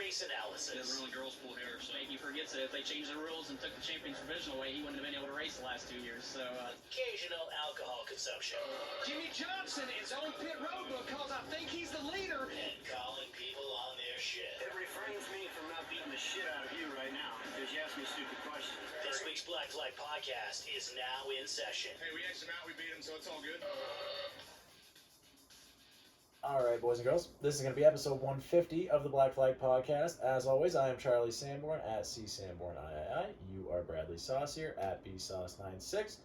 race analysis. Never really girls pull hair, so He forgets that if they changed the rules and took the champion's provision away, he wouldn't have been able to race the last 2 years. So, Occasional alcohol consumption. Jimmy Johnson is on pit road because I think he's the leader. And calling people on their shit. It refrains me from not beating the shit out of you right now because you ask me stupid questions. This week's Black Flag podcast is now in session. Hey, we edged him out, we beat him, so it's all good. Alright, boys and girls, this is going to be episode 150 of the Black Flag Podcast. As always, I am Charlie Sanborn at CSanbornIII. You are Bradley Saucier at BSauce96.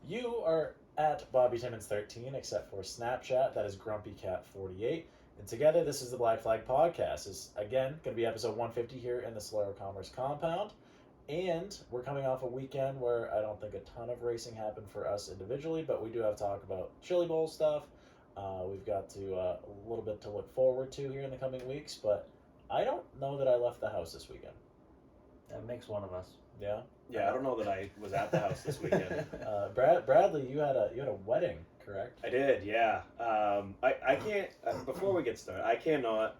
You are at Bobby Timmons 13, except for Snapchat, that is Grumpy Cat 48. And together, this is the Black Flag Podcast. This is, again, going to be episode 150 here in the Solero Commerce compound. And we're coming off a weekend where I don't think a ton of racing happened for us individually, but we do have to talk about Chili Bowl stuff. We've got to a little bit to look forward to here in the coming weeks, but I don't know that I left the house this weekend. That makes one of us. Yeah. Yeah, I don't know that I was at the house this weekend. Bradley, you had a wedding, correct? I did, yeah. I can't. Before we get started, I cannot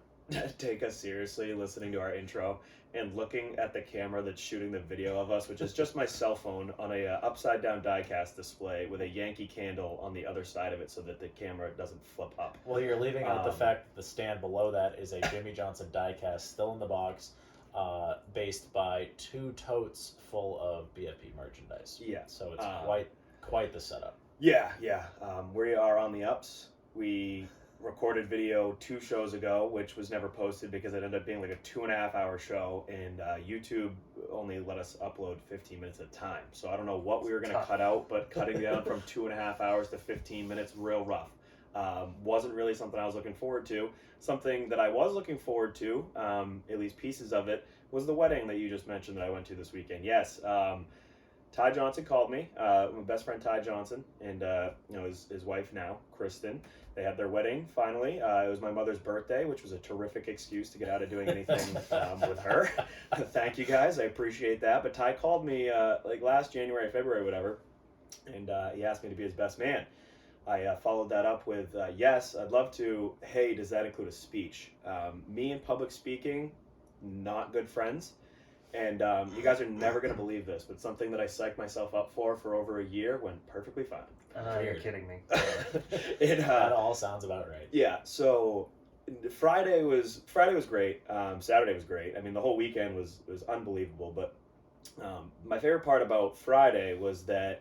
take us seriously listening to our intro and looking at the camera that's shooting the video of us, which is just my cell phone on a upside down diecast display with a Yankee candle on the other side of it so that the camera doesn't flip up. Well, you're leaving out the fact that the stand below that is a Jimmy Johnson diecast still in the box, based by 2 totes full of BFP merchandise. Yeah. So it's quite the setup. Yeah. We are on the ups. We recorded video 2 shows ago, which was never posted because it ended up being like a 2.5 hour show, and YouTube only let us upload 15 minutes at a time. So I don't know what we were going to cut out, but cutting down from 2.5 hours to 15 minutes, real rough. Wasn't really something I was looking forward to. Something that I was looking forward to, at least pieces of it, was the wedding that you just mentioned that I went to this weekend. Yes, Ty Johnson called me, my best friend Ty Johnson, and his wife now, Kristen. They had their wedding finally. It was my mother's birthday, which was a terrific excuse to get out of doing anything with her. Thank you guys, I appreciate that. But Ty called me like last January, February, whatever, and he asked me to be his best man. I followed that up with, yes, I'd love to. Hey, does that include a speech? Me and public speaking, not good friends. And you guys are never going to believe this, but something that I psyched myself up for over a year went perfectly fine. You're kidding me. That all sounds about right. Yeah, so Friday was great. Saturday was great. I mean, the whole weekend was unbelievable. But my favorite part about Friday was that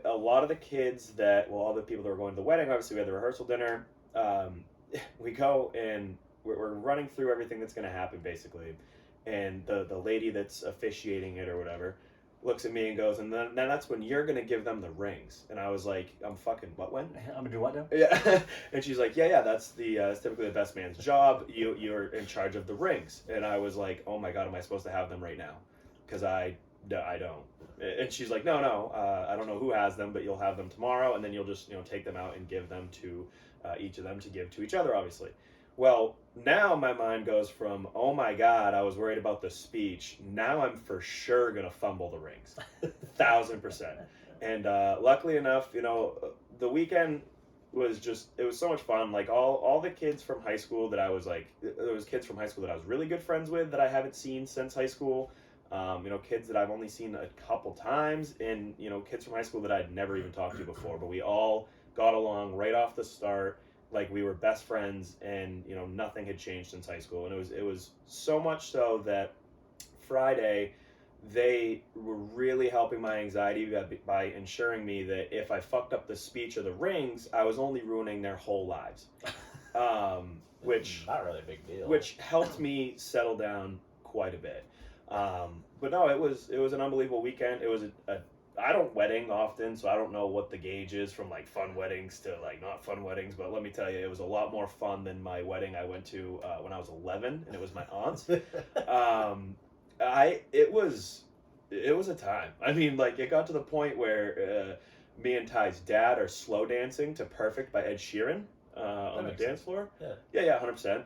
a lot of the kids all the people that were going to the wedding, obviously we had the rehearsal dinner. We go and we're running through everything that's going to happen, basically. And the lady that's officiating it or whatever looks at me and goes, and then that's when you're going to give them the rings. And I was like, I'm fucking, what, when? I'm going to do what now? Yeah. And she's like, yeah, that's typically the best man's job. You're in charge of the rings. And I was like, oh my God, am I supposed to have them right now? Because I don't. And she's like, no, I don't know who has them, but you'll have them tomorrow. And then you'll just, take them out and give them to each of them to give to each other, obviously. Well, now my mind goes from, oh my God, I was worried about the speech. Now I'm for sure going to fumble the rings. 1,000%. And luckily enough, the weekend was it was so much fun. Like all the kids from high school that I was like, there was kids from high school that I was really good friends with that I haven't seen since high school. Kids that I've only seen a couple times, and, kids from high school that I'd never even talked to before. But we all got along right off the start. Like we were best friends, and nothing had changed since high school. And it was so much so that Friday they were really helping my anxiety by ensuring me that if I fucked up the speech or the rings, I was only ruining their whole lives. Which not really a big deal. Which helped me settle down quite a bit. But no, it was an unbelievable weekend. It was I don't wedding often, so I don't know what the gauge is from like fun weddings to like not fun weddings, but let me tell you, it was a lot more fun than my wedding I went to when I was 11, and it was my aunt's. It was a time. I mean, like, it got to the point where me and Ty's dad are slow dancing to Perfect by Ed Sheeran on the dance floor. Yeah, 100%.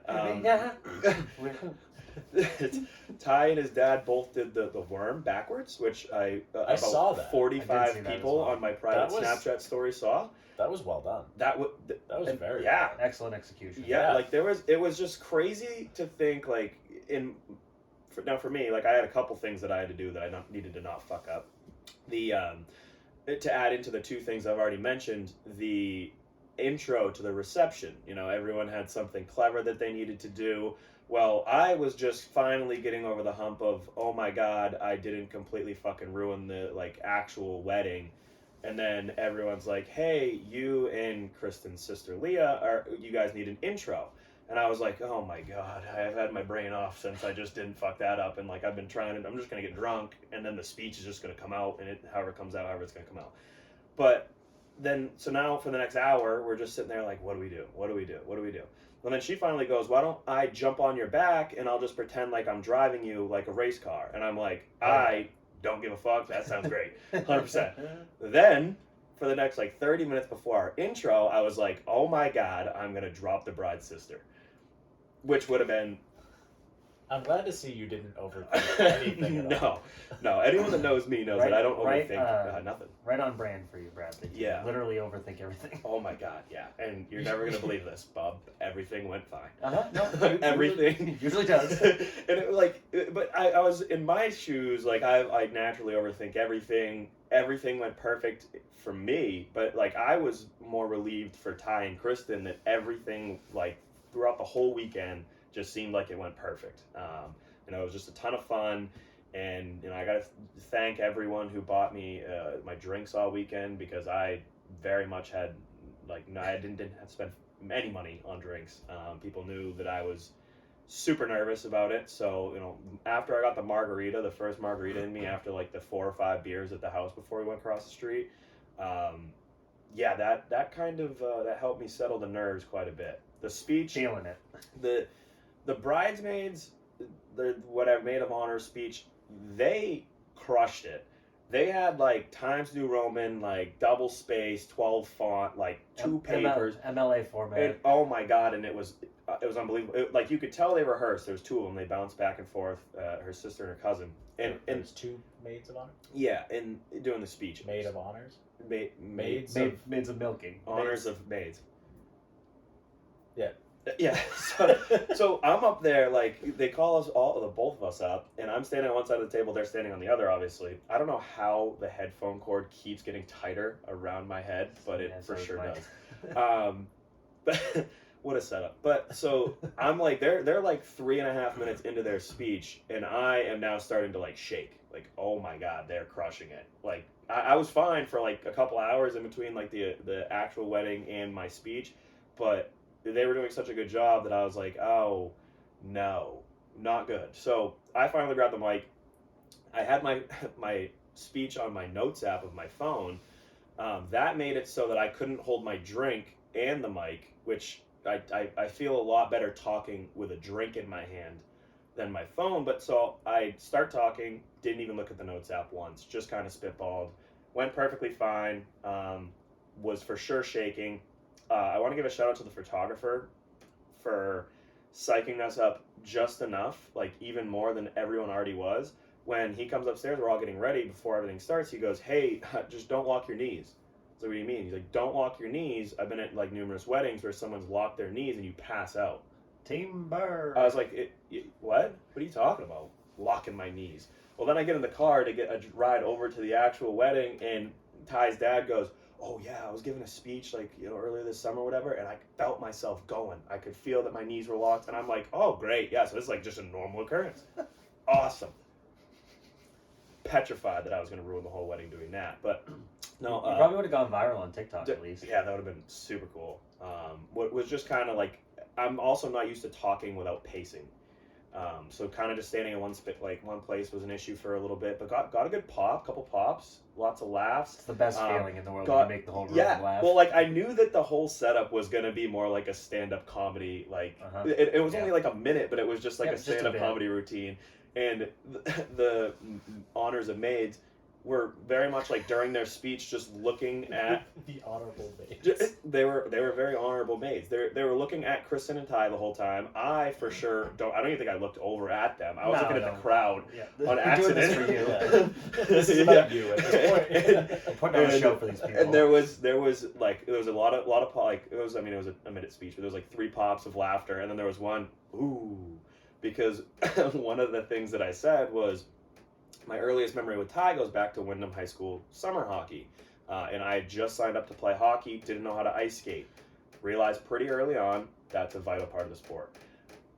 Ty and his dad both did the worm backwards, which I saw that. 45 people on my private Snapchat story saw. That was well done. That was very excellent execution. Yeah, like it was just crazy to think, like, now for me, like I had a couple things that I had to do that I needed to not fuck up. The to add into the two things I've already mentioned, the intro to the reception. You know, everyone had something clever that they needed to do. Well, I was just finally getting over the hump of, oh my god, I didn't completely fucking ruin the like actual wedding. And then everyone's like, hey, you and Kristen's sister Leah, you guys need an intro. And I was like, oh my god, I've had my brain off since I just didn't fuck that up. And like, I've been trying, I'm just going to get drunk. And then the speech is just going to come out. And however it comes out, however it's going to come out. But then, so now for the next hour, we're just sitting there like, what do we do? What do we do? What do we do? And then she finally goes, why don't I jump on your back and I'll just pretend like I'm driving you like a race car. And I'm like, I don't give a fuck. That sounds great. 100%. Then, for the next like 30 minutes before our intro, I was like, oh my god, I'm going to drop the bride's sister. Which would have been... I'm glad to see you didn't overthink anything at all. No. Anyone that knows me knows that I don't overthink nothing. Right on brand for you, Bradley. Yeah. Literally overthink everything. Oh my god, yeah. And you're never going to believe this, Bob. Everything went fine. No, everything. Usually does. And it like, but I was in my shoes, like I naturally overthink everything. Everything went perfect for me, but like I was more relieved for Ty and Kristen that everything, like throughout the whole weekend, just seemed like it went perfect. You know, it was just a ton of fun, and you know, I got to thank everyone who bought me my drinks all weekend, because I very much had like I didn't have to spend any money on drinks. People knew that I was super nervous about it, so you know, after I got the first margarita in me after like the 4 or 5 beers at the house before we went across the street, yeah, that kind of that helped me settle the nerves quite a bit. The speech, feeling it. The bridesmaids, the whatever maid of honor speech, they crushed it. They had like Times New Roman, like double space, 12 font, like 2 papers, MLA format. And, oh my god! And it was unbelievable. Like you could tell they rehearsed. There was 2 of them. They bounced back and forth. Her sister and her cousin. And there's 2 maids of honor. Yeah, and doing the speech. Maid of honors. Maids of milking. Honors of maids. Yeah. Yeah, so I'm up there, like, they call us both of us up, and I'm standing on one side of the table, they're standing on the other, obviously. I don't know how the headphone cord keeps getting tighter around my head, but it for sure does. But what a setup. But, so, I'm like, they're like 3.5 minutes into their speech, and I am now starting to, like, shake. Like, oh my god, they're crushing it. Like, I was fine for, like, a couple hours in between, like, the actual wedding and my speech, but they were doing such a good job that I was like, oh, no, not good. So I finally grabbed the mic. I had my speech on my notes app of my phone. That made it so that I couldn't hold my drink and the mic, which I feel a lot better talking with a drink in my hand than my phone. But so I start talking, didn't even look at the notes app once, just kind of spitballed. Went perfectly fine, was for sure shaking. I want to give a shout out to the photographer for psyching us up just enough, like even more than everyone already was. When he comes upstairs, we're all getting ready before everything starts. He goes, hey, just don't lock your knees. So what do you mean? He's like, don't lock your knees. I've been at like numerous weddings where someone's locked their knees and you pass out. Timber. I was like, what? What are you talking about? Locking my knees. Well, then I get in the car to get a ride over to the actual wedding, and Ty's dad goes, oh yeah, I was giving a speech like, you know, earlier this summer or whatever, and I felt myself going. I could feel that my knees were locked, and I'm like, oh great, yeah, so this is like just a normal occurrence. Awesome. Petrified that I was going to ruin the whole wedding doing that, but no. You probably would have gone viral on TikTok at least. Yeah, that would have been super cool. What was just kind of like, I'm also not used to talking without pacing. So kind of just standing in one place was an issue for a little bit, but got a good couple pops, lots of laughs. It's the best feeling in the world when you make the whole room laugh. Well, like I knew that the whole setup was gonna be more like a stand-up comedy. Like it was only like a minute, but it was just like a stand-up comedy routine. And the honors of maids were very much like during their speech just looking at the honorable maids. They were very honorable maids. They were looking at Kristen and Ty the whole time. I for sure I don't even think I looked over at them. I was looking at the crowd on accident. Doing this for you. This is about you at this point. I'm putting on a show for these people. And there was a lot of like it was a minute speech, but there was like 3 pops of laughter, and then there was one ooh. because one of the things that I said was my earliest memory with Ty goes back to Wyndham High School summer hockey. And I had just signed up to play hockey, didn't know how to ice skate. Realized pretty early on that's a vital part of the sport.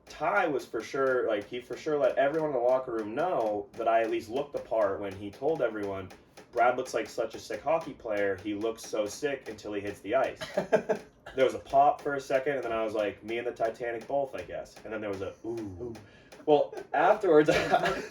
Ty was for sure, like, he for sure let everyone in the locker room know that I at least looked the part when he told everyone, Brad looks like such a sick hockey player, he looks so sick until he hits the ice. There was a pop for a second, and then I was like, me and the Titanic both, I guess. And then there was a ooh. Well, afterwards,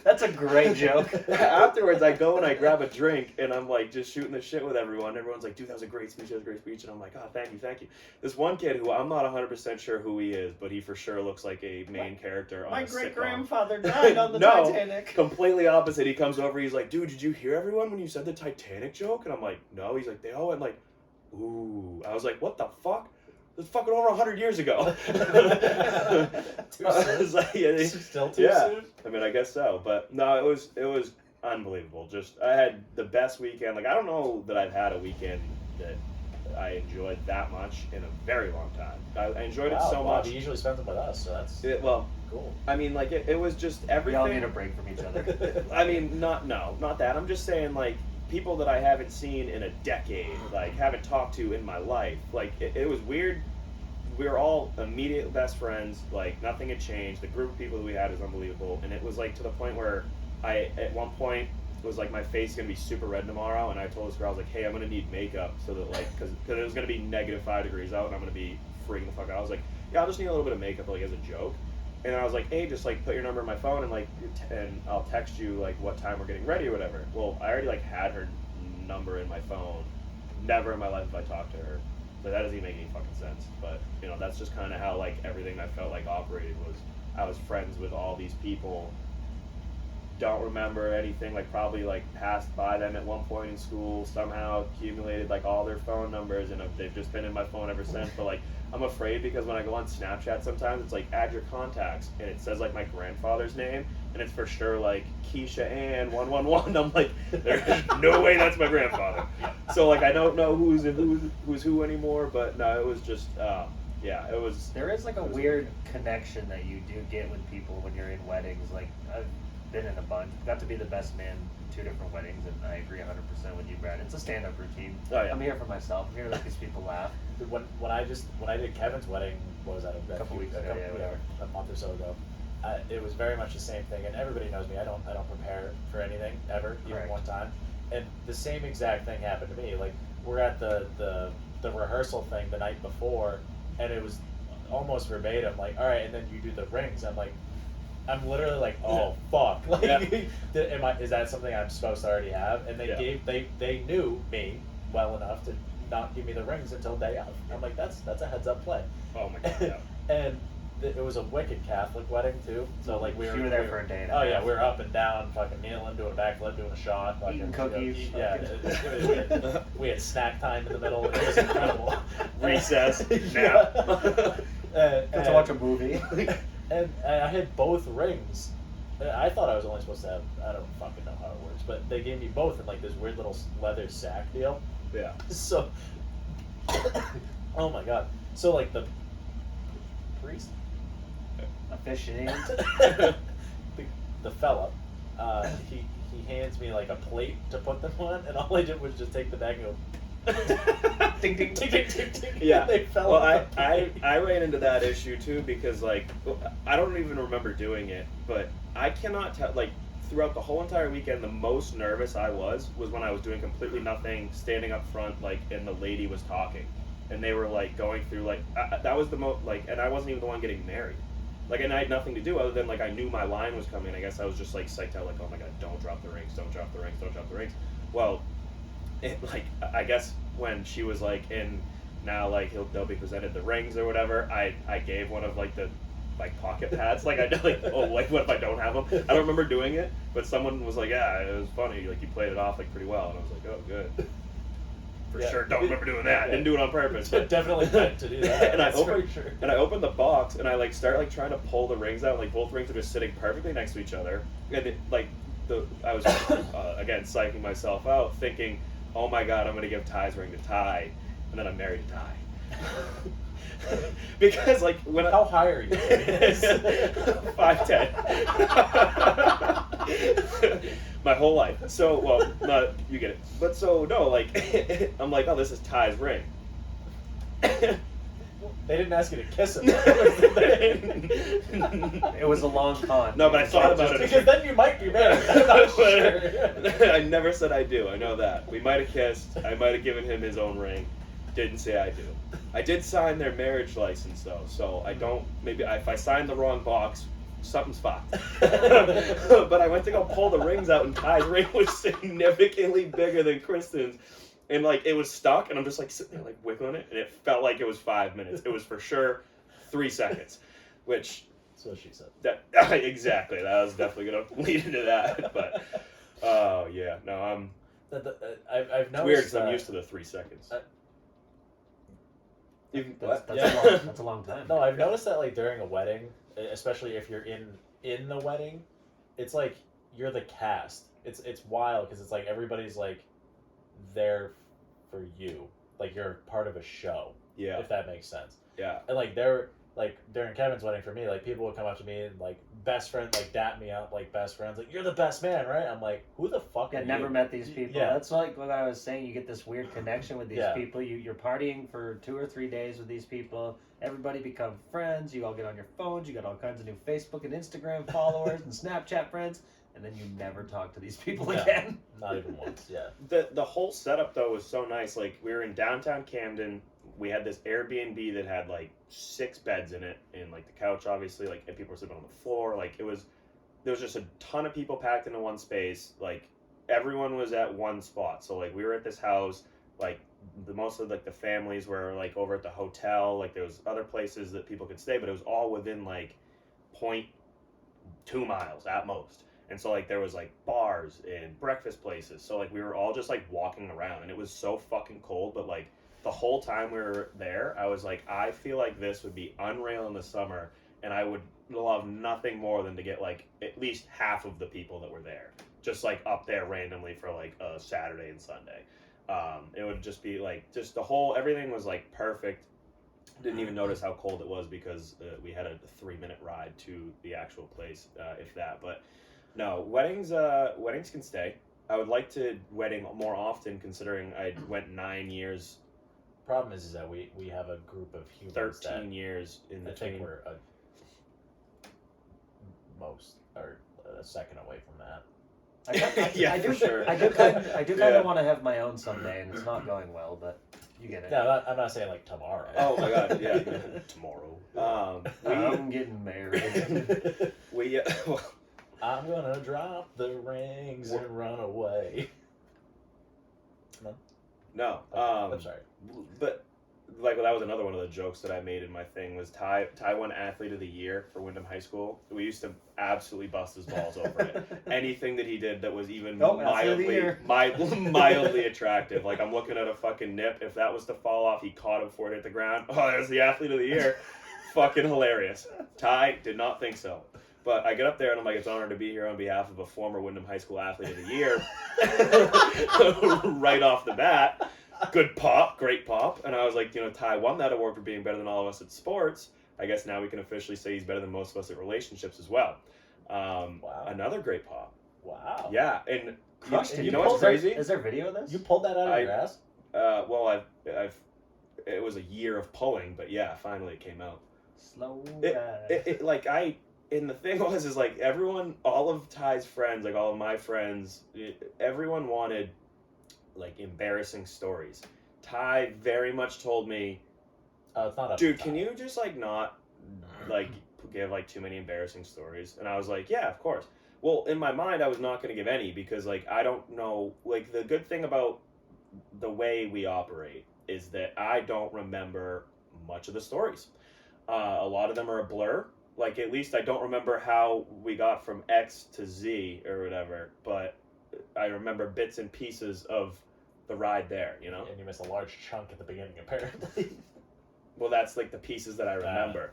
that's a great joke. Afterwards, I go and I grab a drink, and I'm like just shooting the shit with everyone. Everyone's like, dude, that was a great speech, and I'm like, oh, thank you. This one kid who I'm not 100% sure who he is, but he for sure looks like a main character on a sitcom. My great-grandfather died on the No, Titanic. Completely opposite. He comes over, he's like, dude, did you hear everyone when you said the Titanic joke? And I'm like, no. He's like, they all went like, ooh. I was like, what the fuck? It's fucking over 100 years ago. Too soon? Like, Still too soon? I mean, I guess so. But no, it was unbelievable. Just, I had the best weekend. Like, I don't know that I've had a weekend that I enjoyed that much in a very long time. I enjoyed it so much. He usually spends it with us, so that's cool. I mean, like, it was just everything. We all need a break from each other. I mean, not that. I'm just saying, like, people that I haven't seen in a decade, like, haven't talked to in my life. Like, it was weird. We were all immediate best friends. Like, nothing had changed. The group of people that we had is unbelievable. And it was, like, to the point where at one point, it was like, my face is going to be super red tomorrow. And I told this girl, I was like, hey, I'm going to need makeup so that, like, because it was going to be -5 degrees out and I'm going to be freaking the fuck out. I was like, yeah, I'll just need a little bit of makeup, like, as a joke. And then I was like, hey, just, like, put your number in my phone and, like, and I'll text you, like, what time we're getting ready or whatever. Well, I already, like, had her number in my phone. Never in my life have I talked to her. So that doesn't even make any fucking sense. But, you know, that's just kind of how, like, everything I felt like operated was I was friends with all these people. Don't remember anything, like, probably, like, passed by them at one point in school, somehow accumulated, like, all their phone numbers, and they've just been in my phone ever since. But, like, I'm afraid because when I go on Snapchat sometimes, it's like, add your contacts, and it says, like, my grandfather's name, and it's for sure, like, Keisha Ann 111. I'm like, there's no way that's my grandfather. So, like, I don't know who's who anymore, but no, it was just, yeah, it was. There is, like, a weird connection that you do get with people when you're in weddings. Like, I've been in a bunch, got to be the best man in 2 different weddings, and I agree 100% with you, Brad. It's a stand-up routine. Oh, yeah. I'm here for myself. I'm here to let these people laugh. When I did Kevin's wedding, what was that? A couple weeks ago, whatever. A month or so ago. It was very much the same thing, and everybody knows me. I don't prepare for anything ever, even Correct. one time. And the same exact thing happened to me. Like, we're at the rehearsal thing the night before, and it was almost verbatim. Like, all right, and then you do the rings. I'm literally like, oh fuck! Like, is that something I'm supposed to already have? And they knew me well enough to not give me the rings until day of. I'm like, that's a heads up play. Oh my god! Yeah. And it was a wicked Catholic wedding too. So like we were there for a day. And a half. We were up and down, fucking kneeling, doing a backflip, doing a shot, fucking eating cookies. We had snack time in the middle. It was incredible. Recess, nap. Let's watch a movie. And I had both rings. I thought I was only supposed to have, I don't fucking know how it works, but they gave me both in like this weird little leather sack deal. Yeah. So, oh my god. So like the priest? Officiant. the fella, he hands me like a plate to put them on, and all I did was just take the bag and go, ding, ding, ding, ding, ding, ding. Yeah. They fell Well, on the plate. I ran into that issue too because, like, I don't even remember doing it, but I cannot tell, like, throughout the whole entire weekend, the most nervous I was when I was doing completely nothing, standing up front, like, and the lady was talking. And they were, like, going through, like, that was the most, like, and I wasn't even the one getting married. Like, and I had nothing to do other than, like, I knew my line was coming. I guess I was just, like, psyched out, like, oh my god, don't drop the rings, don't drop the rings, don't drop the rings. Well, I guess when she was like, and now like they'll be presented the rings or whatever, I gave one of like the pocket pads, like I like, oh, like what if I don't have them? I don't remember doing it, but someone was like, yeah, it was funny, like you played it off like pretty well, and I was like, oh good. For sure, don't remember doing that. Didn't do it on purpose. But Definitely meant to do that. and I opened the box and I like start like trying to pull the rings out. Like both rings are just sitting perfectly next to each other. And it, like I was again psyching myself out, thinking, oh my god, I'm gonna give Ty's ring to Ty, and then I'm married to Ty. Because like how high are you? 5'8". 5'10". My whole life. So, well, not you get it. But so no, like I'm like, oh, this is Ty's ring. They didn't ask you to kiss him. It was a long con. No, but I thought about it. Because then you might be married. I'm not sure. I never said I do. I know that. We might have kissed. I might have given him his own ring. Didn't say I do. I did sign their marriage license though, so I don't. Maybe if I signed the wrong box, something's fucked. But I went to go pull the rings out, and Ty's ring was significantly bigger than Kristen's. And like it was stuck, and I'm just like sitting there like wiggling it, and it felt like it was 5 minutes. It was for sure 3 seconds, which That's what she said. that exactly. That was definitely gonna lead into that. But oh yeah, no, I've it's noticed weird because I'm that- used to the 3 seconds. That's Yeah. that's a long time. No, I've noticed that like during a wedding, especially if you're in the wedding, it's like you're the cast. It's wild because it's like everybody's like there for you, like you're part of a show. Yeah, If that makes sense. yeah. And like they're like during Kevin's wedding for me, like people would come up to me and like best friend, like dap me up like best friends, like you're the best man, right? I'm like, who the fuck? I are never you? met these people. Yeah. That's like what I was saying. You get this weird connection with these Yeah. people. You're partying for 2 or 3 days with these people. Everybody become friends. You all get on your phones. You got all kinds of new Facebook and Instagram followers and Snapchat friends. And then you never talk to these people No. again. Not even once. Yeah. The whole setup though was so nice. Like we were in downtown Camden. We had this Airbnb that had like 6 beds in it, and like the couch, obviously, like and people were sleeping on the floor. Like there was just a ton of people packed into one space. Like everyone was at one spot. So like we were at this house. Like most of like the families were like over at the hotel. Like there was other places that people could stay, but it was all within like 0.2 miles at most. And so like there was like bars and breakfast places. So like we were all just like walking around, and it was so fucking cold, but like the whole time we were there, I was like, I feel like this would be unreal in the summer, and I would love nothing more than to get like at least half of the people that were there just like up there randomly for like a Saturday and Sunday. It would just be like just the whole everything was like perfect. Didn't even notice how cold it was because we had a 3-minute ride to the actual place, if that. But no, weddings can stay. I would like to wedding more often, considering I went 9 years. Problem is that we have a group of humans 13 years in that I between. think we're most or a second away from that. Yeah, for sure. I do kind Yeah. of want to have my own someday, and it's not going well, but you get it. Yeah, I'm not saying like tomorrow. Oh my god, yeah, tomorrow. I'm getting married. We well, I'm gonna drop the rings and run away. no. I'm sorry. But like that was another one of the jokes that I made in my thing was Ty won Athlete of the Year for Wyndham High School. We used to absolutely bust his balls over it. Anything that he did that was even Athlete of the Year. mildly attractive. Like I'm looking at a fucking nip. If that was to fall off, he caught him before it hit the ground. Oh, there's the Athlete of the Year. Fucking hilarious. Ty did not think so. But I get up there and I'm like, it's an honor to be here on behalf of a former Wyndham High School Athlete of the Year. Right off the bat. Good pop, great pop. And I was like, Ty won that award for being better than all of us at sports. I guess now we can officially say he's better than most of us at relationships as well. Wow. Another great pop. Wow. Yeah, and Crushed you it. know what's crazy? Is there video of this? You pulled that out of your ass? Well, I've it was a year of pulling, but yeah, finally it came out. Slow And the thing is like everyone, all of Ty's friends, like all of my friends, everyone wanted like embarrassing stories. Ty very much told me, It's not up dude, to can time. you just like not like give like too many embarrassing stories? And I was like, yeah, of course. Well, in my mind, I was not going to give any because like I don't know. Like the good thing about the way we operate is that I don't remember much of the stories. A lot of them are a blur. Like at least I don't remember how we got from X to Z or whatever, but I remember bits and pieces of the ride there, And you missed a large chunk at the beginning, apparently. Well, that's like the pieces that I remember,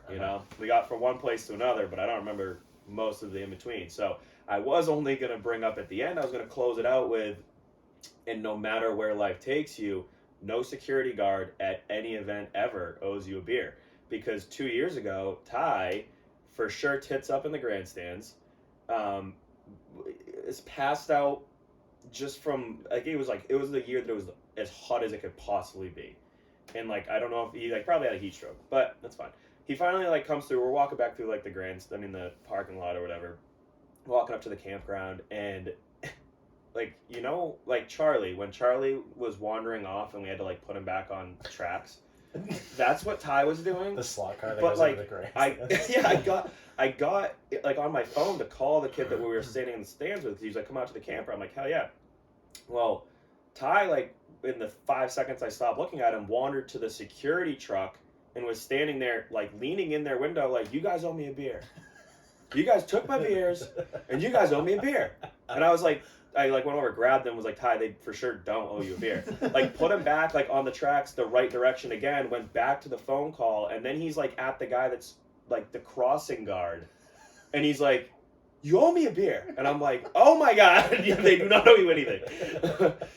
We got from one place to another, but I don't remember most of the in-between. So I was only going to bring up at the end, I was going to close it out with, and no matter where life takes you, no security guard at any event ever owes you a beer. Because 2 years ago, Ty for sure tits up in the grandstands. Is passed out just from it was the year that it was as hot as it could possibly be, and like I don't know if he like probably had a heat stroke, but that's fine. He finally like comes through. We're walking back through like the parking lot or whatever, walking up to the campground, and like like Charlie, when Charlie was wandering off and we had to like put him back on tracks. That's what Ty was doing. The slot car that But goes like over the grass. I got like on my phone to call the kid that we were standing in the stands with. He's like, come out to the camper. I'm like, hell yeah. Well, Ty, like in the 5 seconds I stopped looking at him, wandered to the security truck and was standing there like leaning in their window like, you guys owe me a beer. You guys took my beers and you guys owe me a beer. And I was like, I like went over, grabbed them, was like, Ty, they for sure don't owe you a beer. Like put him back like on the tracks the right direction again, went back to the phone call, and then he's like at the guy that's like the crossing guard, and he's like, you owe me a beer. And I'm like, oh my God, they do not owe you anything.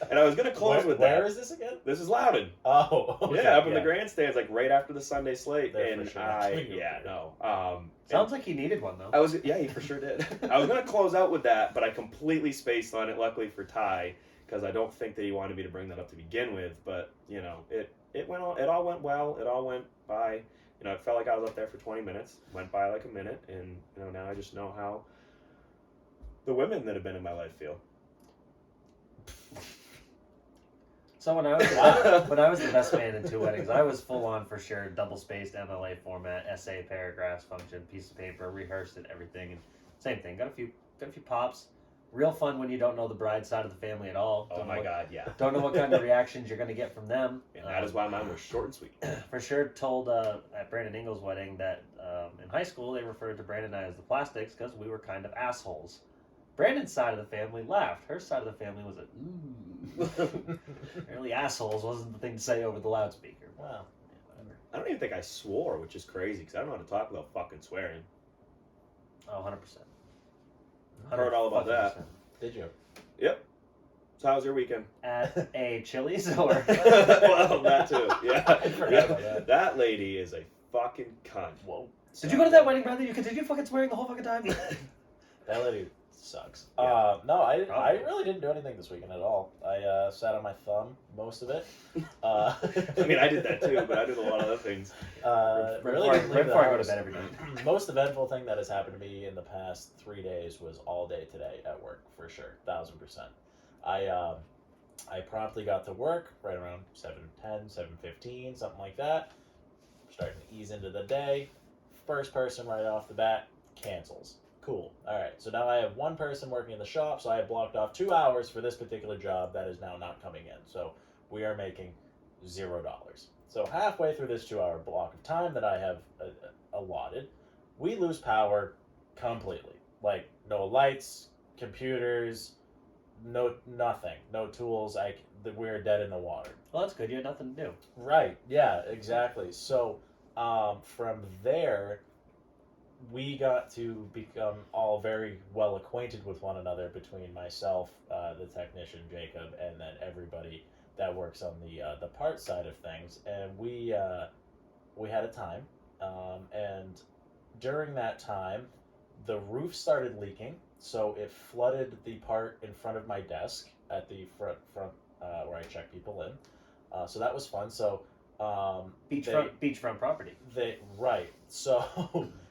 And I was gonna close with that. Where is this again? This is Loudon. Oh, okay, yeah, up in the grandstands, like right after the Sunday slate. They're And for sure. Sounds like he needed one though. He for sure did. I was gonna close out with that, but I completely spaced on it. Luckily for Ty, because I don't think that he wanted me to bring that up to begin with. But it all went well. It all went by. It felt like I was up there for 20 minutes. Went by like a minute, and now I just know how the women that have been in my life feel. So when I was the best man in 2 weddings, I was full on for sure, double spaced MLA format, essay, paragraphs, function, piece of paper, rehearsed it, everything, and same thing. Got a few pops. Real fun when you don't know the bride's side of the family at all. Oh my God, yeah. Don't know what kind of reactions you're going to get from them. And that is why mine was short and sweet. For sure told at Brandon Ingles' wedding that in high school they referred to Brandon and I as the plastics because we were kind of assholes. Brandon's side of the family laughed. Her side of the family was like, ooh. Apparently assholes wasn't the thing to say over the loudspeaker. Wow. Yeah, whatever. I don't even think I swore, which is crazy because I don't know how to talk without fucking swearing. Oh, 100%. I heard all about that. Did you? Yep. So how was your weekend? At a Chili's or? Well, that too. Yeah. I forgot about that. That lady is a fucking cunt. Whoa. Did you go to that wedding, Bradley? You continued fucking swearing the whole fucking time? That lady sucks. Yeah. No, I Probably. really didn't do anything this weekend at all. I sat on my thumb most of it. I mean, I did that too, but I did a lot of other things. Really right didn't leave the before I go to house. bed every night. Most eventful thing that has happened to me in the past 3 days was all day today at work, for sure, 1000%. I promptly got to work right around 7:10, 7:15, something like that. Starting to ease into the day. First person right off the bat cancels. Cool. All right. So now I have one person working in the shop. So I have blocked off 2 hours for this particular job that is now not coming in. So we are making $0. So halfway through this 2 hour block of time that I have allotted, we lose power completely. Like no lights, computers, nothing, no tools. We're dead in the water. Well, that's good. You had nothing to do. Right. Yeah. Exactly. So from there, we got to become all very well acquainted with one another between myself, the technician Jacob, and then everybody that works on the part side of things. And we had a time, and during that time, the roof started leaking, so it flooded the part in front of my desk at the front where I check people in. So that was fun. So Beachfront property. Right.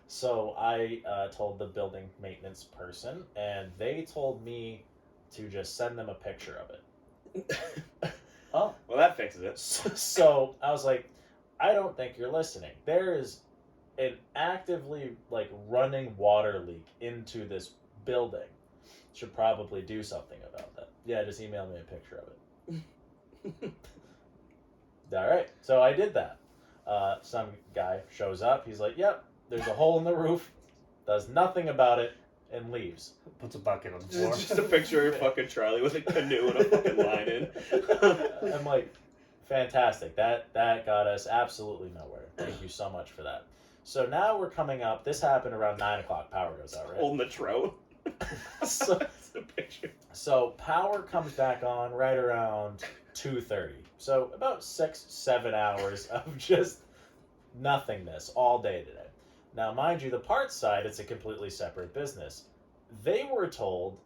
So I told the building maintenance person, and they told me to just send them a picture of it. Oh. Well, that fixes it. So I was like, I don't think you're listening. There is an actively running water leak into this building. Should probably do something about that. Yeah, just email me a picture of it. All right. So I did that. Some guy shows up. He's like, yep. There's a hole in the roof, does nothing about it, and leaves. Puts a bucket on the floor. Just a picture of fucking Charlie with a canoe and a fucking line in. I'm like, fantastic. That got us absolutely nowhere. Thank you so much for that. So now we're coming up. This happened around 9 o'clock. Power goes out, right? Holding the trout. So, It's a picture. so power comes back on right around 2:30. So about 6-7 hours of just nothingness all day today. Now, mind you, the parts side, it's a completely separate business. They were told,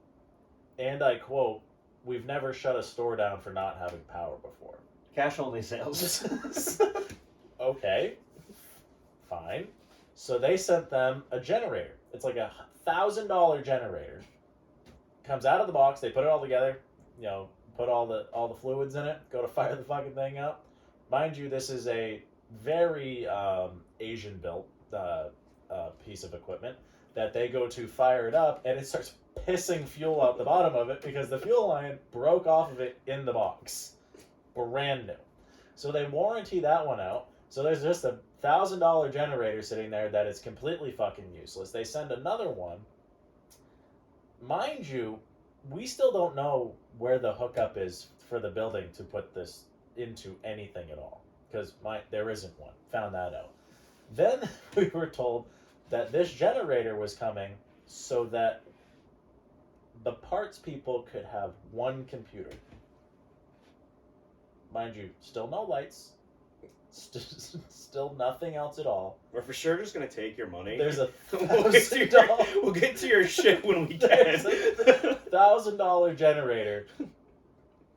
and I quote, "We've never shut a store down for not having power before." Cash only sales. Okay, fine. So they sent them a generator. It's like $1,000 generator. Comes out of the box. They put it all together. Put all the fluids in it. Go to fire the fucking thing up. Mind you, this is a very Asian built piece of equipment that they go to fire it up, and it starts pissing fuel out the bottom of it because the fuel line broke off of it in the box. Brand new. So they warranty that one out. So there's just a $1,000 generator sitting there that is completely fucking useless. They send another one. Mind you, we still don't know where the hookup is for the building to put this into anything at all, because there isn't one. Found that out. Then we were told that this generator was coming so that the parts people could have one computer. Mind you, still no lights, still nothing else at all. We're for sure just gonna take your money. There's a we'll get to your shit when we can. There's a $1,000 generator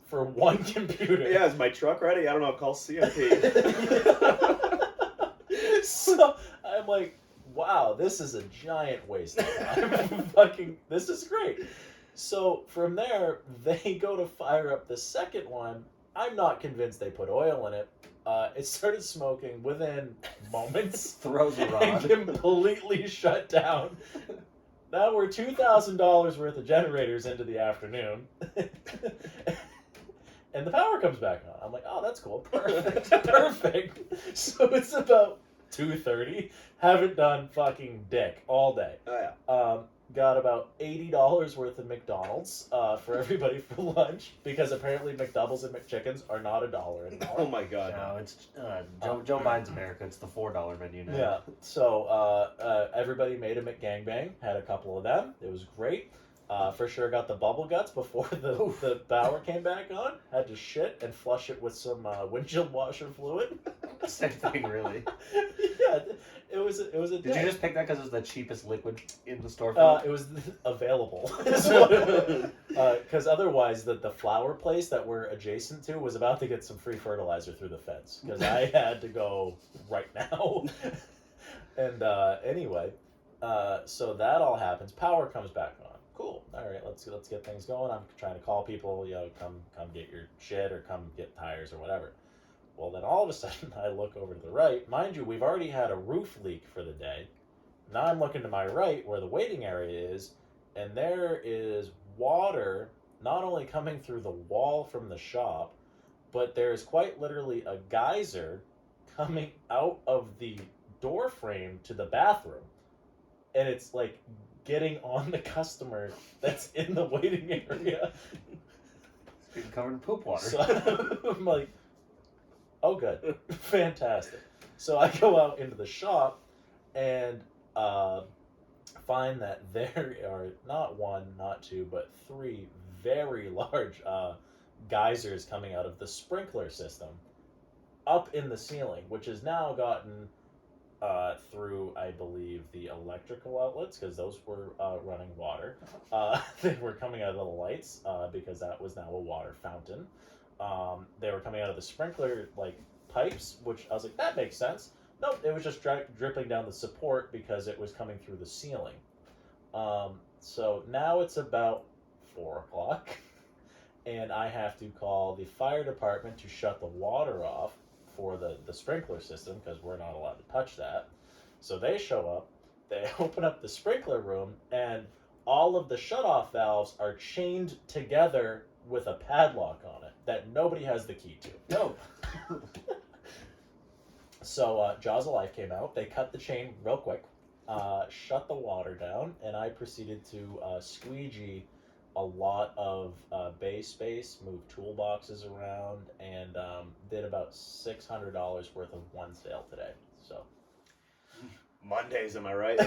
for one computer. Yeah, is my truck ready? I don't know. Call CMP. So I'm like, wow, this is a giant waste of time. This is great. So from there, they go to fire up the second one. I'm not convinced they put oil in it. It started smoking within moments. Throws a rod. And completely shut down. Now we're $2,000 worth of generators into the afternoon. And the power comes back on. I'm like, oh, that's cool. Perfect. Perfect. So it's about 2:30. Haven't done fucking dick all day. Oh, yeah. Got about $80 worth of McDonald's for everybody for lunch, because apparently McDoubles and McChickens are not $1 anymore. Oh my god. No, it's Joe Biden's America. It's the $4 menu now. Yeah. So everybody made a McGangbang. Had a couple of them. It was great. For sure got the bubble guts before the power came back on. Had to shit and flush it with some windshield washer fluid. Same thing, really. Yeah, it was a Did day. you just pick that because it was the cheapest liquid in the store? It was available. Because otherwise, the flower place that we're adjacent to was about to get some free fertilizer through the fence. Because I had to go right now. And anyway, so that all happens. Power comes back on. Cool. All right, let's get things going. I'm trying to call people. Come get your shit, or come get tires or whatever. Well, then all of a sudden I look over to the right. Mind you, we've already had a roof leak for the day. Now I'm looking to my right where the waiting area is, and there is water not only coming through the wall from the shop, but there's quite literally a geyser coming out of the door frame to the bathroom. And it's like getting on the customer that's in the waiting area. It's getting covered in poop water. So I'm like, oh, good. Fantastic. So I go out into the shop and find that there are not one, not two, but three very large geysers coming out of the sprinkler system up in the ceiling, which has now gotten through, I believe, the electrical outlets, because those were running water. They were coming out of the lights because that was now a water fountain. They were coming out of the sprinkler pipes, which I was like, that makes sense. Nope, it was just dripping down the support because it was coming through the ceiling. So now it's about 4 o'clock, and I have to call the fire department to shut the water off for the sprinkler system, because we're not allowed to touch that. So they show up, they open up the sprinkler room, and all of the shutoff valves are chained together with a padlock on it that nobody has the key to. No. So Jaws of Life came out. They cut the chain real quick, shut the water down, and I proceeded to squeegee a lot of bay space, move toolboxes around, and did about $600 worth of one sale today. So Mondays, am I right?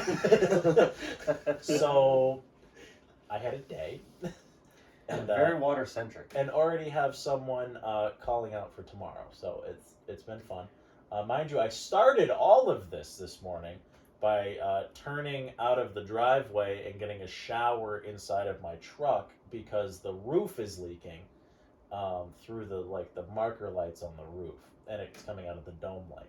So I had a day. And very water centric. And already have someone calling out for tomorrow. So it's been fun. Mind you, I started all of this morning by turning out of the driveway and getting a shower inside of my truck because the roof is leaking through the marker lights on the roof, and it's coming out of the dome light.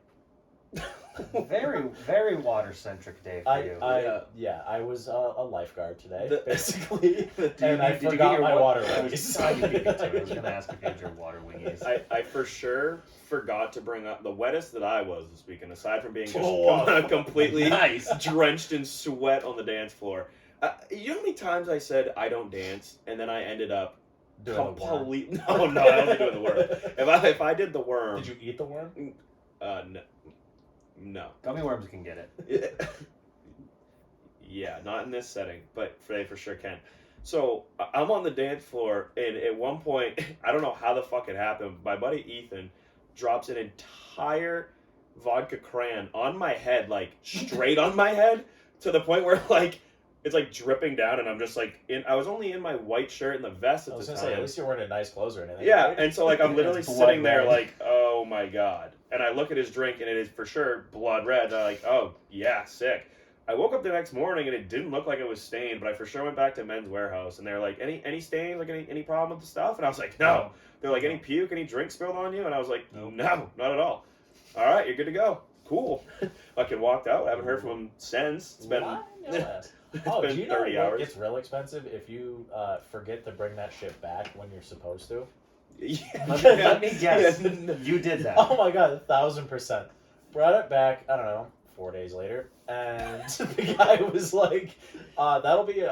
Very, very water-centric day for you. I was a lifeguard today, The- basically, Did and I did you get forgot your my water I wingies. was you beat me to it. I was going to ask if you had your water wingies. I for sure forgot to bring up the wettest that I was this weekend, aside from being just Oh, completely nice. drenched in sweat on the dance floor. You know how many times I said I don't dance, and then I ended up Doing the worm. complete. No, I wasn't doing the worm. If I did the worm, Did you eat the worm? no. Gummy worms can get it. Yeah, not in this setting, but they for sure can. So I'm on the dance floor, and at one point, I don't know how the fuck it happened. My buddy Ethan drops an entire vodka crayon on my head, like straight on my head, to the point where it's like dripping down, and I'm just like I was only in my white shirt and the vest I at was the gonna time. say, at least you're wearing a nice clothes or anything. Yeah, right? and so I'm literally It's blood sitting there red. like, oh my god. And I look at his drink and it is for sure blood red. And I'm like, oh yeah, sick. I woke up the next morning and it didn't look like it was stained, but I for sure went back to Men's Warehouse and they're like, any stains, like any problem with the stuff? And I was like, no. They're like, any puke, any drink spilled on you? And I was like, Nope. no, not at all. All right, you're good to go. Cool. Fucking walked out. I haven't heard from him since. It's been Why? No ass. it's Oh, been do you know 30 what hours. gets real expensive if you forget to bring that shit back when you're supposed to? Yeah. Let me guess. Yeah. You did that. Oh my god, 1,000%. Brought it back, I don't know, 4 days later, and the guy was like, that'll be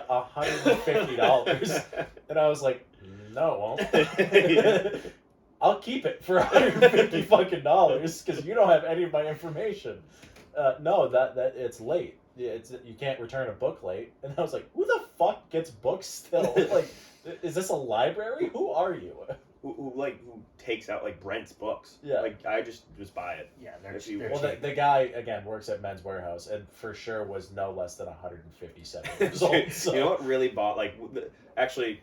$150. And I was like, no, it won't. I'll keep it for $150 fucking dollars because you don't have any of my information. No, that it's late. You can't return a book late. And I was like, who the fuck gets books still? Like, is this a library? Who are you? who takes out Brent's books. Yeah. I just buy it. Yeah, they're, If you- they're Well, cheap. the guy again works at Men's Warehouse, and for sure was no less than 157 years old. So You know what really bought actually,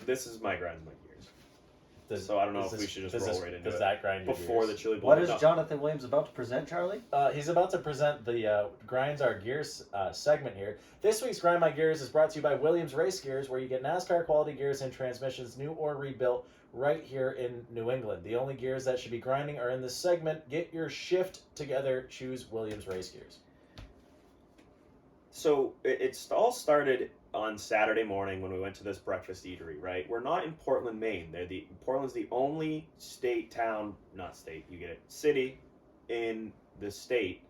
this is my grinds my gears. So I don't know if we should just roll right into does it. that grind your Before the gears? chili bowl. What is No. Jonathan Williams about to present, Charlie? He's about to present the Grinds Our Gears segment here. This week's Grind My Gears is brought to you by Williams Race Gears, where you get NASCAR quality gears and transmissions, new or rebuilt, right here in New England. The only gears that should be grinding are in this segment. Get your shift together. Choose Williams Race Gears. So it all started on Saturday morning when we went to this breakfast eatery, right? We're not in Portland, Maine. Portland's the only city in the state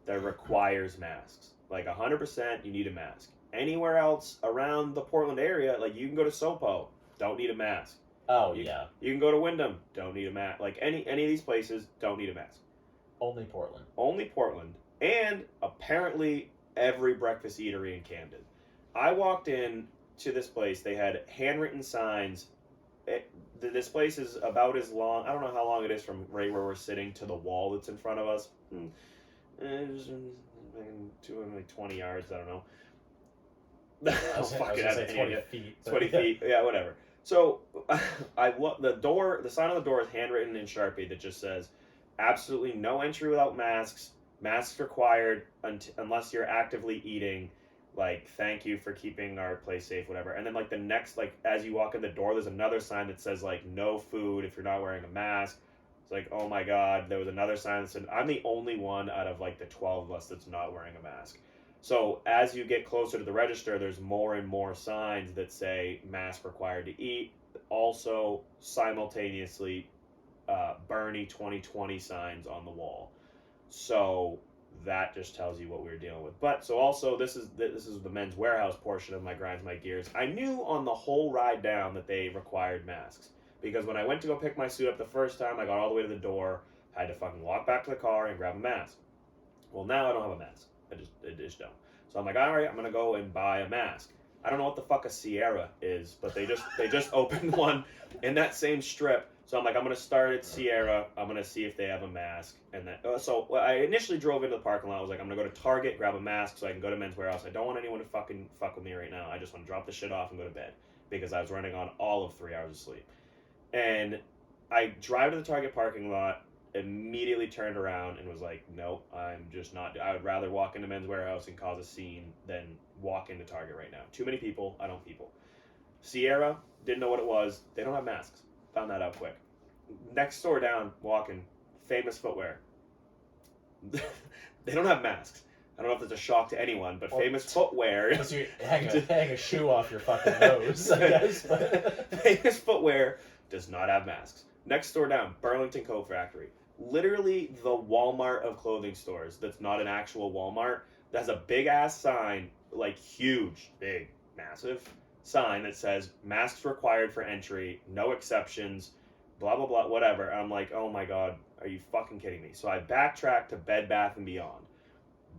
that requires masks. 100% you need a mask. Anywhere else around the Portland area, you can go to Sopo, don't need a mask. Oh, You- yeah. You can go to Wyndham, don't need a mask. Any of these places, don't need a mask. Only Portland. Only Portland, and apparently every breakfast eatery in Camden. I walked in to this place. They had handwritten signs. This place is about as long. I don't know how long it is from right where we're sitting to the wall that's in front of us. It's 20 yards. I don't know. I was gonna say 20 feet. but 20 yeah. feet. Yeah, whatever. So I look. The sign on the door is handwritten in Sharpie that just says, "Absolutely no entry without masks. Masks required unless you're actively eating. Thank you for keeping our place safe, whatever." And then the next, as you walk in the door, there's another sign that says no food if you're not wearing a mask. It's oh my god. There was another sign that said, I'm the only one out of the 12 of us that's not wearing a mask. So as you get closer to the register, there's more and more signs that say mask required to eat. Also simultaneously Bernie 2020 signs on the wall. So that just tells you what we were dealing with. But so also this is the Men's Warehouse portion of my Grinds My Gears. I knew on the whole ride down that they required masks, because when I went to go pick my suit up the first time, I got all the way to the door, had to fucking walk back to the car and grab a mask. Well, now I don't have a mask. I just don't. So I'm all right, I'm gonna go and buy a mask. I don't know what the fuck a Sierra is, but they just opened one in that same strip. So I'm I'm gonna start at Sierra. I'm gonna see if they have a mask, and then so I initially drove into the parking lot. I was I'm gonna go to Target, grab a mask so I can go to Men's Warehouse. I don't want anyone to fucking fuck with me right now. I just want to drop the shit off and go to bed because I was running on all of 3 hours of sleep. And I drive to the Target parking lot, immediately turned around and was like, nope, I'm just not. I would rather walk into Men's Warehouse and cause a scene than walk into Target right now. Too many people. I don't people. Sierra, didn't know what it was. They don't have masks. Found that out quick. Next store down, walking, Famous Footwear. They don't have masks. I don't know if it's a shock to anyone, but Famous Footwear. Unless you hang a shoe off your fucking nose, I guess. But Famous Footwear does not have masks. Next store down, Burlington Coat Factory. Literally the Walmart of clothing stores that's not an actual Walmart. That has a big ass sign, like huge, big, massive sign that says masks required for entry, no exceptions, blah, blah, blah, whatever. And I'm like, oh my God, are you fucking kidding me? So I backtracked to Bed Bath & Beyond.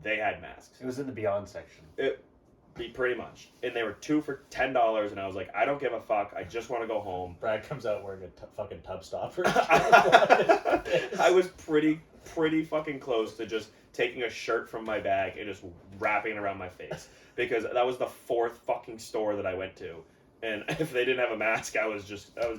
They had masks. It was in the Beyond section. Pretty much. And they were 2 for $10, and I was like, I don't give a fuck. I just want to go home. Brad comes out wearing a fucking tub stopper. I was pretty fucking close to just taking a shirt from my bag and just wrapping it around my face. Because that was the 4th fucking store that I went to. And if they didn't have a mask, I was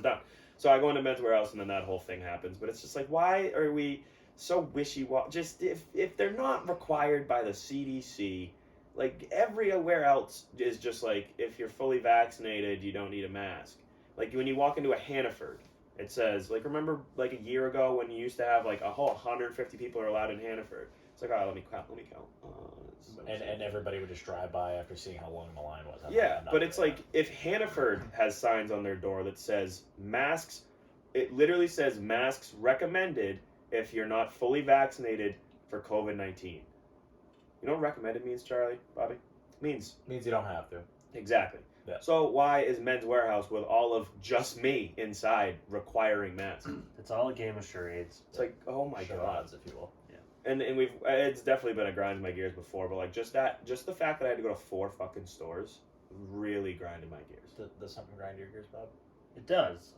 done. So I go into Men's Warehouse, and then that whole thing happens. But it's just like, why are we so wishy-washy? Just if they're not required by the CDC, like everywhere else is just like, if you're fully vaccinated, you don't need a mask. Like when you walk into a Hannaford, it says, like, remember like a year ago when you used to have like a whole 150 people are allowed in Hannaford? It's like, all right, let me count. And everybody would just drive by after seeing how long the line was. Yeah, but it's like, if Hannaford has signs on their door that says masks, it literally says masks recommended if you're not fully vaccinated for COVID-19. You know what recommended means, Charlie, Bobby? Means you don't have to. Exactly. Yeah. So why is Men's Warehouse with all of just me inside requiring masks? It's all a game of charades. It's like, oh my God. Charades, if you will. And it's definitely been a grind to my gears before, but like just the fact that I had to go to 4 fucking stores really grinded my gears. Does something grind your gears, Bob? It does.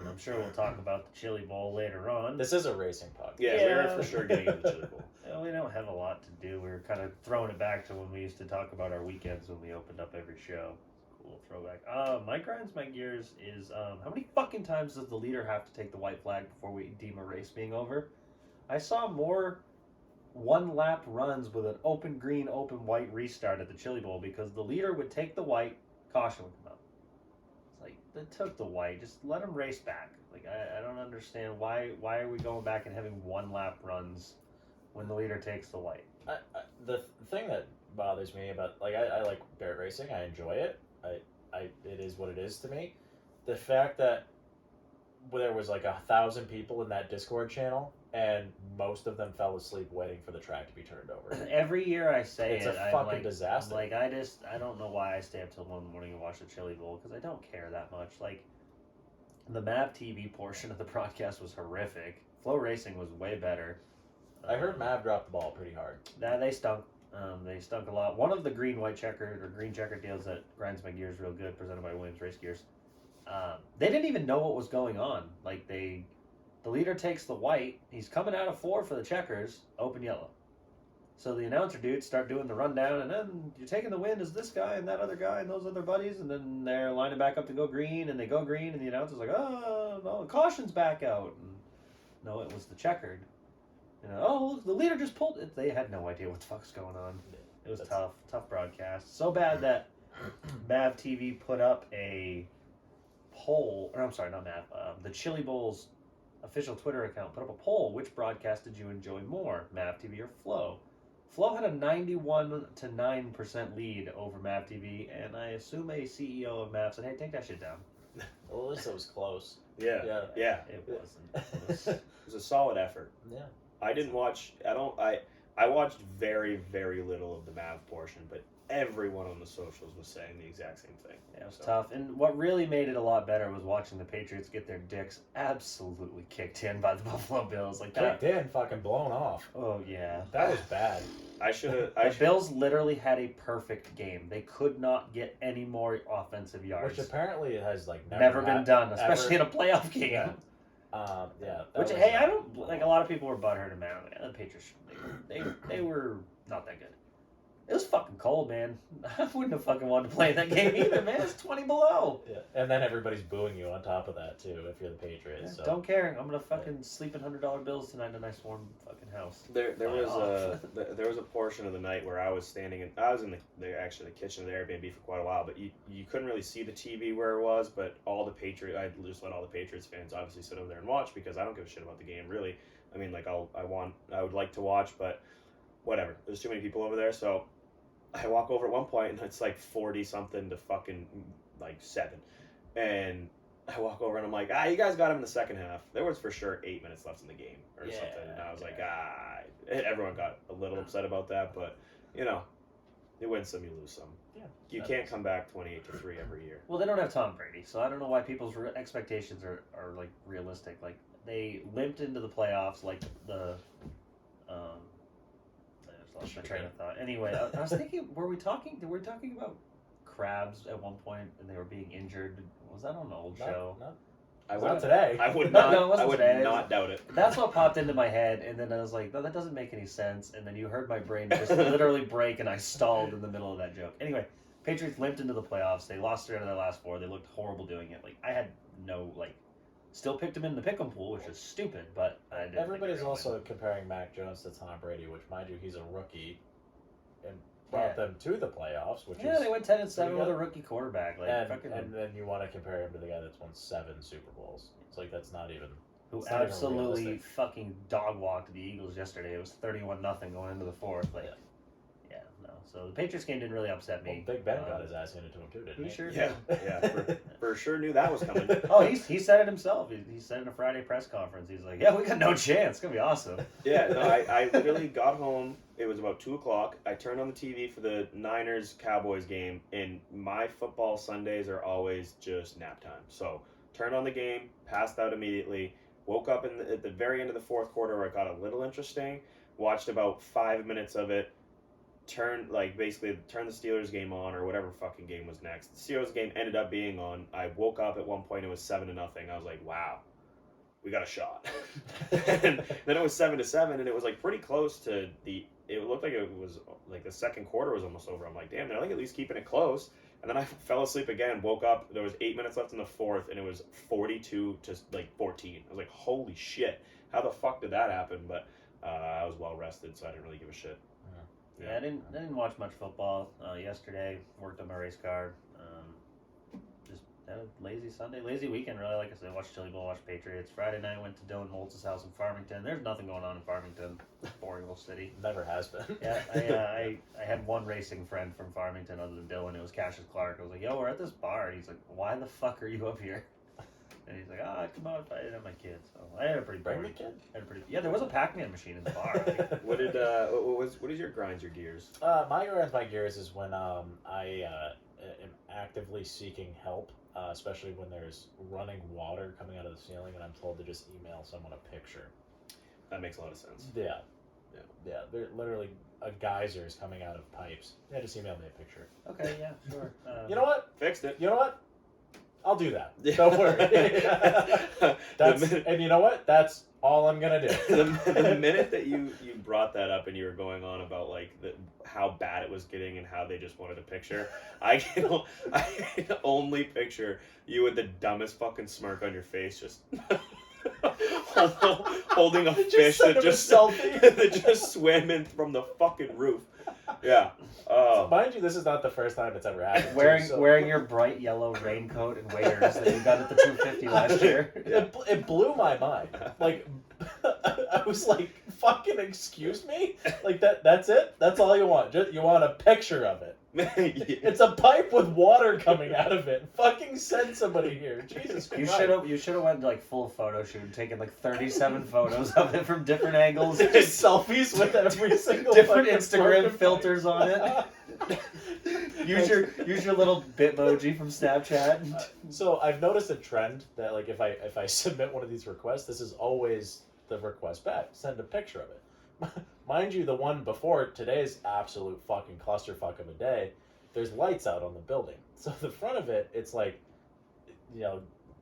I'm sure we'll talk about the Chili Bowl later on. This is a racing podcast. Yeah, we're for sure getting into the Chili Bowl. Well, we don't have a lot to do. We were kind of throwing it back to when we used to talk about our weekends when we opened up every show. Cool throwback. My grinds my gears is how many fucking times does the leader have to take the white flag before we deem a race being over? I saw more one-lap runs with an open green, open white restart at the Chili Bowl because the leader would take the white, caution would come out. It's like, they took the white, just let them race back. Like, I don't understand why are we going back and having one-lap runs when the leader takes the white? The thing that bothers me about, like, I like dirt racing, I enjoy it, it is what it is to me. The fact that there was like 1,000 people in that Discord channel, and most of them fell asleep waiting for the track to be turned over. Every year I say it's it. a fucking disaster. Like, I don't know why I stay up till 1 in the morning and watch the Chili Bowl, because I don't care that much. Like, the MAV TV portion of the broadcast was horrific. Flow Racing was way better. I heard Mav dropped the ball pretty hard. They stunk. They stunk a lot. One of the green checker deals that grinds my gears real good, presented by Williams Race Gears. They didn't even know what was going on. Like, the leader takes the white. He's coming out of 4 for the checkers. Open yellow. So the announcer dudes start doing the rundown, and then you're taking the win is this guy and that other guy and those other buddies, and then they're lining back up to go green, and they go green, and the announcer's like, oh, no, caution's back out. And no, it was the checkered. You know, oh, look, the leader just pulled it. They had no idea what the fuck's going on. It was tough broadcast. So bad that MAV TV put up a poll, or I'm sorry, not MAV, the Chili Bowl's official Twitter account put up a poll. Which broadcast did you enjoy more, MAV TV or Flow? Flow had a 91 to 9% lead over MAV TV, and I assume a CEO of MAV said, hey, take that shit down. Well, at least it was close. Yeah. It wasn't. It was a solid effort. Yeah. I didn't watch. I watched very, very little of the MAV portion, but everyone on the socials was saying the exact same thing. Yeah, it was tough. And what really made it a lot better was watching the Patriots get their dicks absolutely kicked in by the Buffalo Bills. Like that. Kicked in, fucking blown off. Oh yeah, that was bad. The Bills literally had a perfect game. They could not get any more offensive yards, which apparently has like never been done, especially in a playoff game. Yeah. Which, hey, I don't like. A lot of people were butthurt about it. The Patriots, they were not that good. It was fucking cold, man. I wouldn't have fucking wanted to play that game either, man. It's 20 below. Yeah. And then everybody's booing you on top of that too if you're the Patriots. So. Don't care. I'm gonna fucking sleep in $100 bills tonight in a nice warm fucking house. There was a portion of the night where I was I was in the kitchen of the Airbnb for quite a while, but you couldn't really see the TV where it was, but I just let all the Patriots fans obviously sit over there and watch because I don't give a shit about the game really. I mean, like I would like to watch, but whatever. There's too many people over there, so I walk over at one point and it's like 40 something to fucking like 7, and I walk over and I'm like, you guys got him in the second half. There was for sure 8 minutes left in the game or something, and I was like, everyone got a little upset about that, but you win some, you lose some. Yeah, you can't come back 28-3 every year. Well, they don't have Tom Brady, so I don't know why people's expectations are like realistic. Like they limped into the playoffs, like the. I just lost my train of thought. Anyway, I was thinking, were we talking about crabs at one point and they were being injured? Was that on an old show? No. Not today. I would No, not. it wasn't I would today. not doubt it. That's what popped into my head, and then I was like, no, that doesn't make any sense. And then you heard my brain just literally break, and I stalled in the middle of that joke. Anyway, Patriots limped into the playoffs. They lost 3 out of their last 4. They looked horrible doing it. Like I had no still picked him in the pick'em pool, which is stupid, but I didn't. Everybody's also comparing Mac Jones to Tom Brady, which, mind you, he's a rookie, and brought them to the playoffs. Which is they went 10-7 with a rookie quarterback. Like and then you want to compare him to the guy that's won 7 Super Bowls. It's like that's not even. Who it's not even absolutely realistic. fucking dog walked the Eagles yesterday. It was 31-0 going into the 4th. Like, yeah, no. So the Patriots game didn't really upset me. Well, Big Ben got his ass handed to him too, didn't he? He sure Yeah, did. yeah, for sure knew that was coming. Oh, he said it himself. He said in a Friday press conference. He's like, "Yeah, we got no chance. It's gonna be awesome." Yeah, no, I literally got home. It was about 2:00. I turned on the TV for the Niners Cowboys game, and my football Sundays are always just nap time. So turned on the game, passed out immediately. Woke up at the very end of the 4th quarter where it got a little interesting. Watched about 5 minutes of it. Turned the Steelers game on or whatever fucking game was next. The Steelers game ended up being on. I woke up at one point. It was 7-0. I was like, wow, we got a shot. And then it was 7-7, and it was like pretty close to the. It looked like it was like the second quarter was almost over. I'm like, damn, they're like at least keeping it close. And then I fell asleep again. Woke up. There was 8 minutes left in the 4th, and it was 42-14. I was like, holy shit, how the fuck did that happen? But I was well rested, so I didn't really give a shit. Yeah, I didn't watch much football yesterday. Worked on my race car. Just had a lazy Sunday, lazy weekend. Really, like I said, watched Chili Bowl, watched Patriots. Friday night went to Dylan Holtz's house in Farmington. There's nothing going on in Farmington, boring little city. Never has been. Yeah, I had one racing friend from Farmington other than Dylan. It was Cassius Clark. I was like, yo, we're at this bar, and he's like, why the fuck are you up here? And he's like, I come out if I didn't have my kids. So I had a pretty Bring boring. the kid. Yeah, there was a Pac-Man machine in the bar. Like, What is your grinds your gears? My grinds my gears is when I am actively seeking help, especially when there's running water coming out of the ceiling, and I'm told to just email someone a picture. That makes a lot of sense. Yeah. They're literally a geyser is coming out of pipes. Yeah, just email me a picture. okay, yeah, sure. You know what? Fixed it. You know what? I'll do that. Don't worry. And you know what? That's all I'm gonna do. The minute that you brought that up and you were going on about like how bad it was getting and how they just wanted a picture, I can only picture you with the dumbest fucking smirk on your face, just holding a fish that just swam in from the fucking roof. Yeah. So mind you, this is not the first time it's ever happened. Wearing your bright yellow raincoat and waders that you got at the 250 last year. It blew my mind. Like, I was like, fucking excuse me? Like, that's it? That's all you want? You want a picture of it? It's a pipe with water coming out of it. Fucking send somebody here. Jesus Christ. You should have went like full photo shoot and taken like 37 photos of it from different angles. Just selfies with every single different fucking Instagram fucking filters on it. use your little Bitmoji from Snapchat. So I've noticed a trend that like if I submit one of these requests, this is always the request back. Send a picture of it. Mind you, the one before today's absolute fucking clusterfuck of a day, there's lights out on the building. So the front of it, it's like,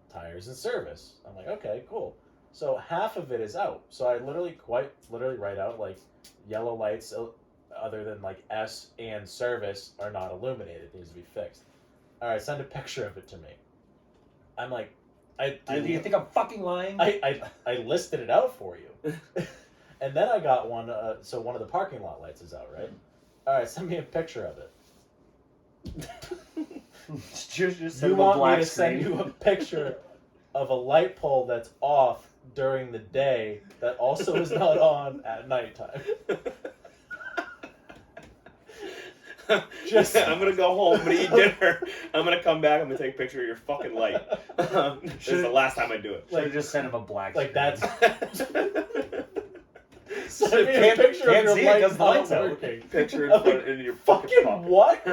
tires and service. I'm like, okay, cool. So half of it is out. So I literally write out like yellow lights other than like S and service are not illuminated. It needs to be fixed. All right, send a picture of it to me. I'm like, Do you think I'm fucking lying? I listed it out for you. And then I got one, so one of the parking lot lights is out, right? All right, send me a picture of it. just You want me to send you a picture of a light pole that's off during the day that also is not on at nighttime? Just I'm gonna go home, I'm gonna eat dinner, I'm gonna come back, I'm gonna take a picture of your fucking light. This is the last time I do it. Should have just sent him a black like screen. that's. Send me a picture can't of see your it light 'cause the not light's out. working. Picture I'm like, in your fucking Fucking pocket. what?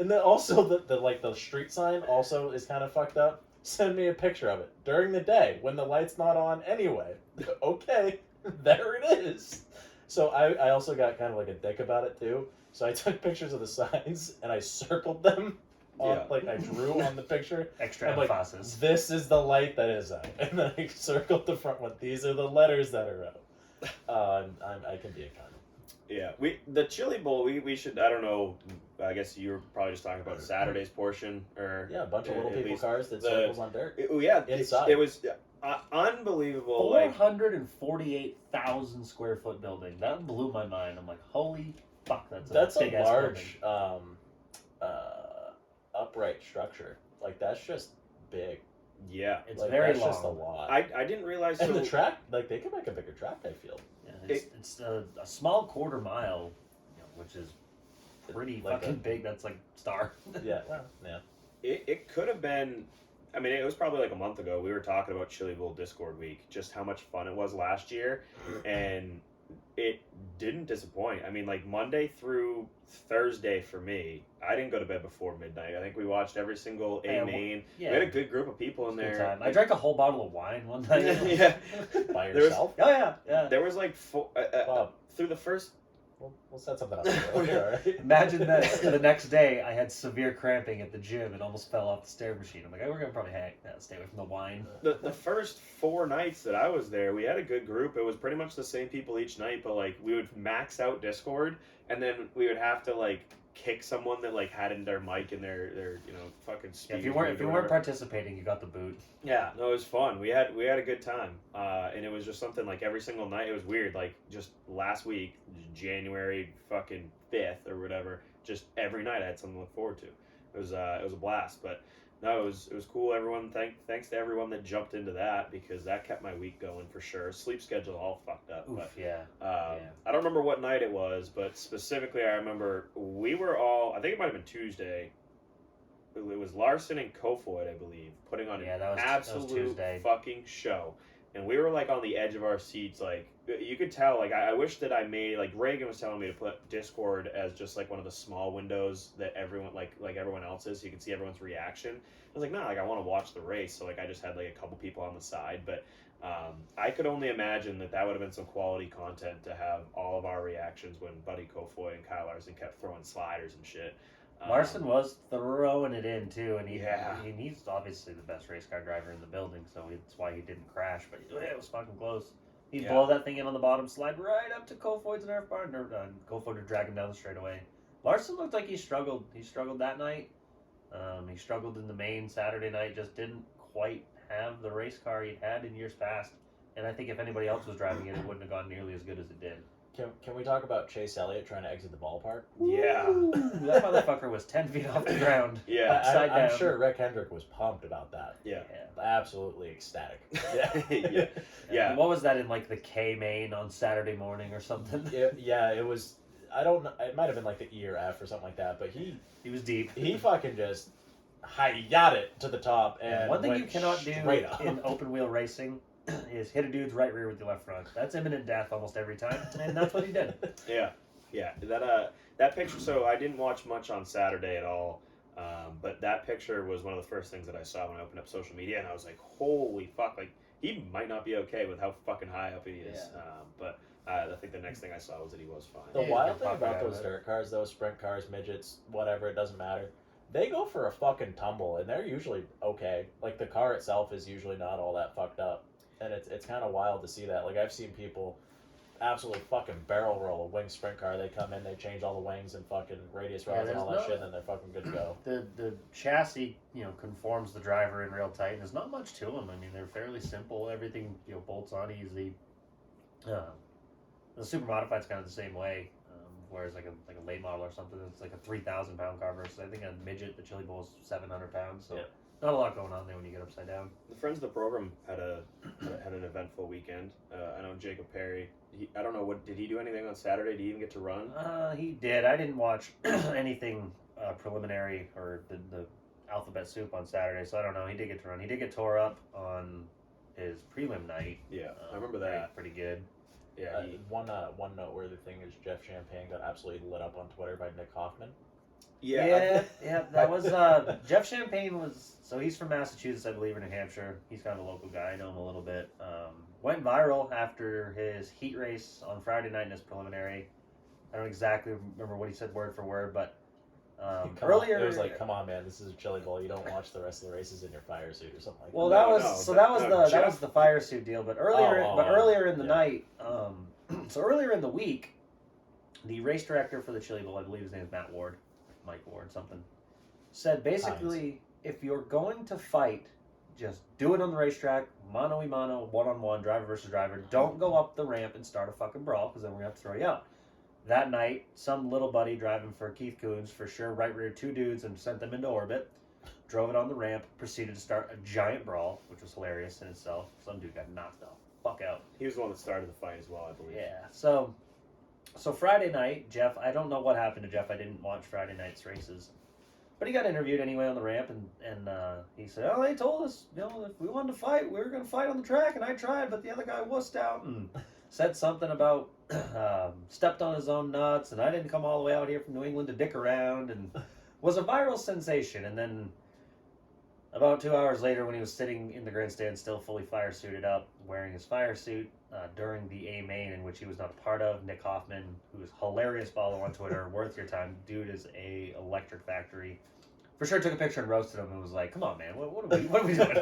And then also the like the street sign also is kind of fucked up. Send me a picture of it during the day when the light's not on anyway. Okay, there it is. So I also got kind of like a dick about it too. So I took pictures of the signs and I circled them. Yeah. Like I drew on the picture. Extra I'm like, emphasis. this is the light that is out, and then I circled the front one. These are the letters that are out. I can be a cunt. Yeah, the Chili Bowl. We should. I don't know. I guess you were probably just talking about Saturday's portion, or Yeah, a bunch of little at people least cars that the- circles on dirt. Yeah, Inside. it was unbelievable. Like 448,000 square foot building. That blew my mind. I'm like, holy fuck, That's a big a ass large building. upright structure. Like that's just big. yeah, It's Like, very that's long. just a lot. I didn't realize. And So, the track, like they could make a bigger track. I feel. Yeah, it's a small quarter mile, which is pretty Like fucking big. That's like star. Yeah. Well, yeah. it could have been. I mean, it was probably like a month ago. We were talking about Chili Bowl Discord week, just how much fun it was last year, and it didn't disappoint. I mean, like Monday through Thursday for me, I didn't go to bed before midnight. I think we watched every single Yeah, main. yeah. We had a good group of people in Good there. time. I drank a whole bottle of wine one night. Yeah. By There was- yourself. Oh yeah. There was like four, Bob, through the first. we'll set something up. Okay, all right. Imagine that the next day I had severe cramping at the gym and almost fell off the stair machine. I'm like, we're gonna probably stay away from the wine. The first 4 nights that I was there, we had a good group. It was pretty much the same people each night, but like we would max out Discord, and then we would have to like kick someone that like had in their mic and their fucking speed. Yeah, if you weren't participating, you got the boot. Yeah, no, it was fun. We had a good time, and it was just something like every single night. It was weird. Like just last week, January fucking 5th or whatever. Just every night I had something to look forward to. It was a blast. But no, it was cool. Everyone, thanks to everyone that jumped into that because that kept my week going for sure. Sleep schedule all fucked up. Oof, But yeah. I don't remember what night it was, but specifically I remember we were all. I think it might have been Tuesday. It was Larson and Kofoid, I believe, putting on Yeah, an that was absolute Tuesday. fucking show. And we were like on the edge of our seats, like you could tell. Like I wish that I made like Reagan was telling me to put Discord as just like one of the small windows that everyone like everyone else is, so you can see everyone's reaction. I was like, no, like I want to watch the race, so like I just had like a couple people on the side, but I could only imagine that would have been some quality content to have all of our reactions when Buddy Kofoid and Kyle Larson kept throwing sliders and shit. Larson was throwing it in too, and Yeah. he's obviously the best race car driver in the building, so that's why he didn't crash. But it was fucking close. He'd Yeah. blow that thing in on the bottom, slide right up to Kofoid's Nerf bar, and Kofoid would drag him down the straightaway. Larson looked like he struggled. He struggled that night. He struggled in the main Saturday night. Just didn't quite have the race car he'd had in years past. And I think if anybody else was driving it, it wouldn't have gone nearly as good as it did. Can we talk about Chase Elliott trying to exit the ballpark? Yeah. Ooh, that motherfucker was 10 feet off the ground. Yeah. Upside I'm down. sure Rick Hendrick was pumped about that. Yeah. Absolutely ecstatic. Yeah. Yeah. What was that in like the K main on Saturday morning or something? It was. I don't know. It might have been like the E or F or something like that. But he He was deep. fucking just got it to the top and One thing went you cannot do straight up. in open wheel racing is hit a dude's right rear with your left front. That's imminent death almost every time, and that's what he did. Yeah, that picture. So I didn't watch much on Saturday at all, but that picture was one of the first things that I saw when I opened up social media, and I was like, "Holy fuck!" Like he might not be okay with how fucking high up he is. Yeah. But I think the next thing I saw was that he was fine. The Yeah, wild you can thing fuck about around those with it. dirt cars, those sprint cars, midgets, whatever, it doesn't matter. They go for a fucking tumble, and they're usually okay. Like the car itself is usually not all that fucked up, and it's kind of wild to see that. Like I've seen people absolute fucking barrel roll, a wing sprint car. They come in, they change all the wings and fucking radius rods and all that shit, and then they're fucking good to go. The chassis, conforms the driver in real tight, and there's not much to them. I mean, they're fairly simple. Everything, bolts on easy. The super modified's kind of the same way. Whereas like a late model or something, it's like a 3,000 pound car versus I think a midget, the Chili Bowl is 700 pounds. So not a lot going on there when you get upside down. The friends of the program had an eventful weekend. I know Jacob Perry. I don't know did he do anything on Saturday? Did he even get to run? He did. I didn't watch anything preliminary or the alphabet soup on Saturday, so I don't know. He did get to run. He did get tore up on his prelim night. Yeah, I remember that. Pretty good. Yeah. One noteworthy thing is Jeff Champagne got absolutely lit up on Twitter by Nick Hoffman. Yeah. That was Jeff Champagne so he's from Massachusetts, I believe, or New Hampshire. He's kind of a local guy. I know him a little bit. Went viral after his heat race on Friday night in his preliminary. I don't exactly remember what he said word for word, but earlier it was like, "Come on, man, this is a Chili Bowl. You don't watch the rest of the races in your fire suit or something like that." Well, that was the fire suit deal. But earlier in the night, so earlier in the week, the race director for the Chili Bowl, I believe his name is Mike Ward, something, said basically, if you're going to fight, just do it on the racetrack, mano a mano, one-on-one, driver versus driver. Don't go up the ramp and start a fucking brawl, because then we're going to have to throw you out. That night, some little buddy driving for Keith Coons, for sure, right-reared two dudes and sent them into orbit, drove it on the ramp, proceeded to start a giant brawl, which was hilarious in itself. Some dude got knocked the fuck out. He was the one that started the fight as well, I believe. Yeah, so Friday night, Jeff, I don't know what happened to Jeff. I didn't watch Friday night's races. But he got interviewed anyway on the ramp, and he said, they told us, if we wanted to fight, we were going to fight on the track, and I tried, but the other guy wussed out, and said something about stepped on his own nuts, and I didn't come all the way out here from New England to dick around, and was a viral sensation. And then about 2 hours later, when he was sitting in the grandstand, still fully fire suited up, wearing his fire suit, during the A main, in which he was not a part of, Nick Hoffman, who is hilarious, follow on Twitter, worth your time. Dude is a electric factory. For sure, took a picture and roasted him and was like, "Come on, man, what are we doing?"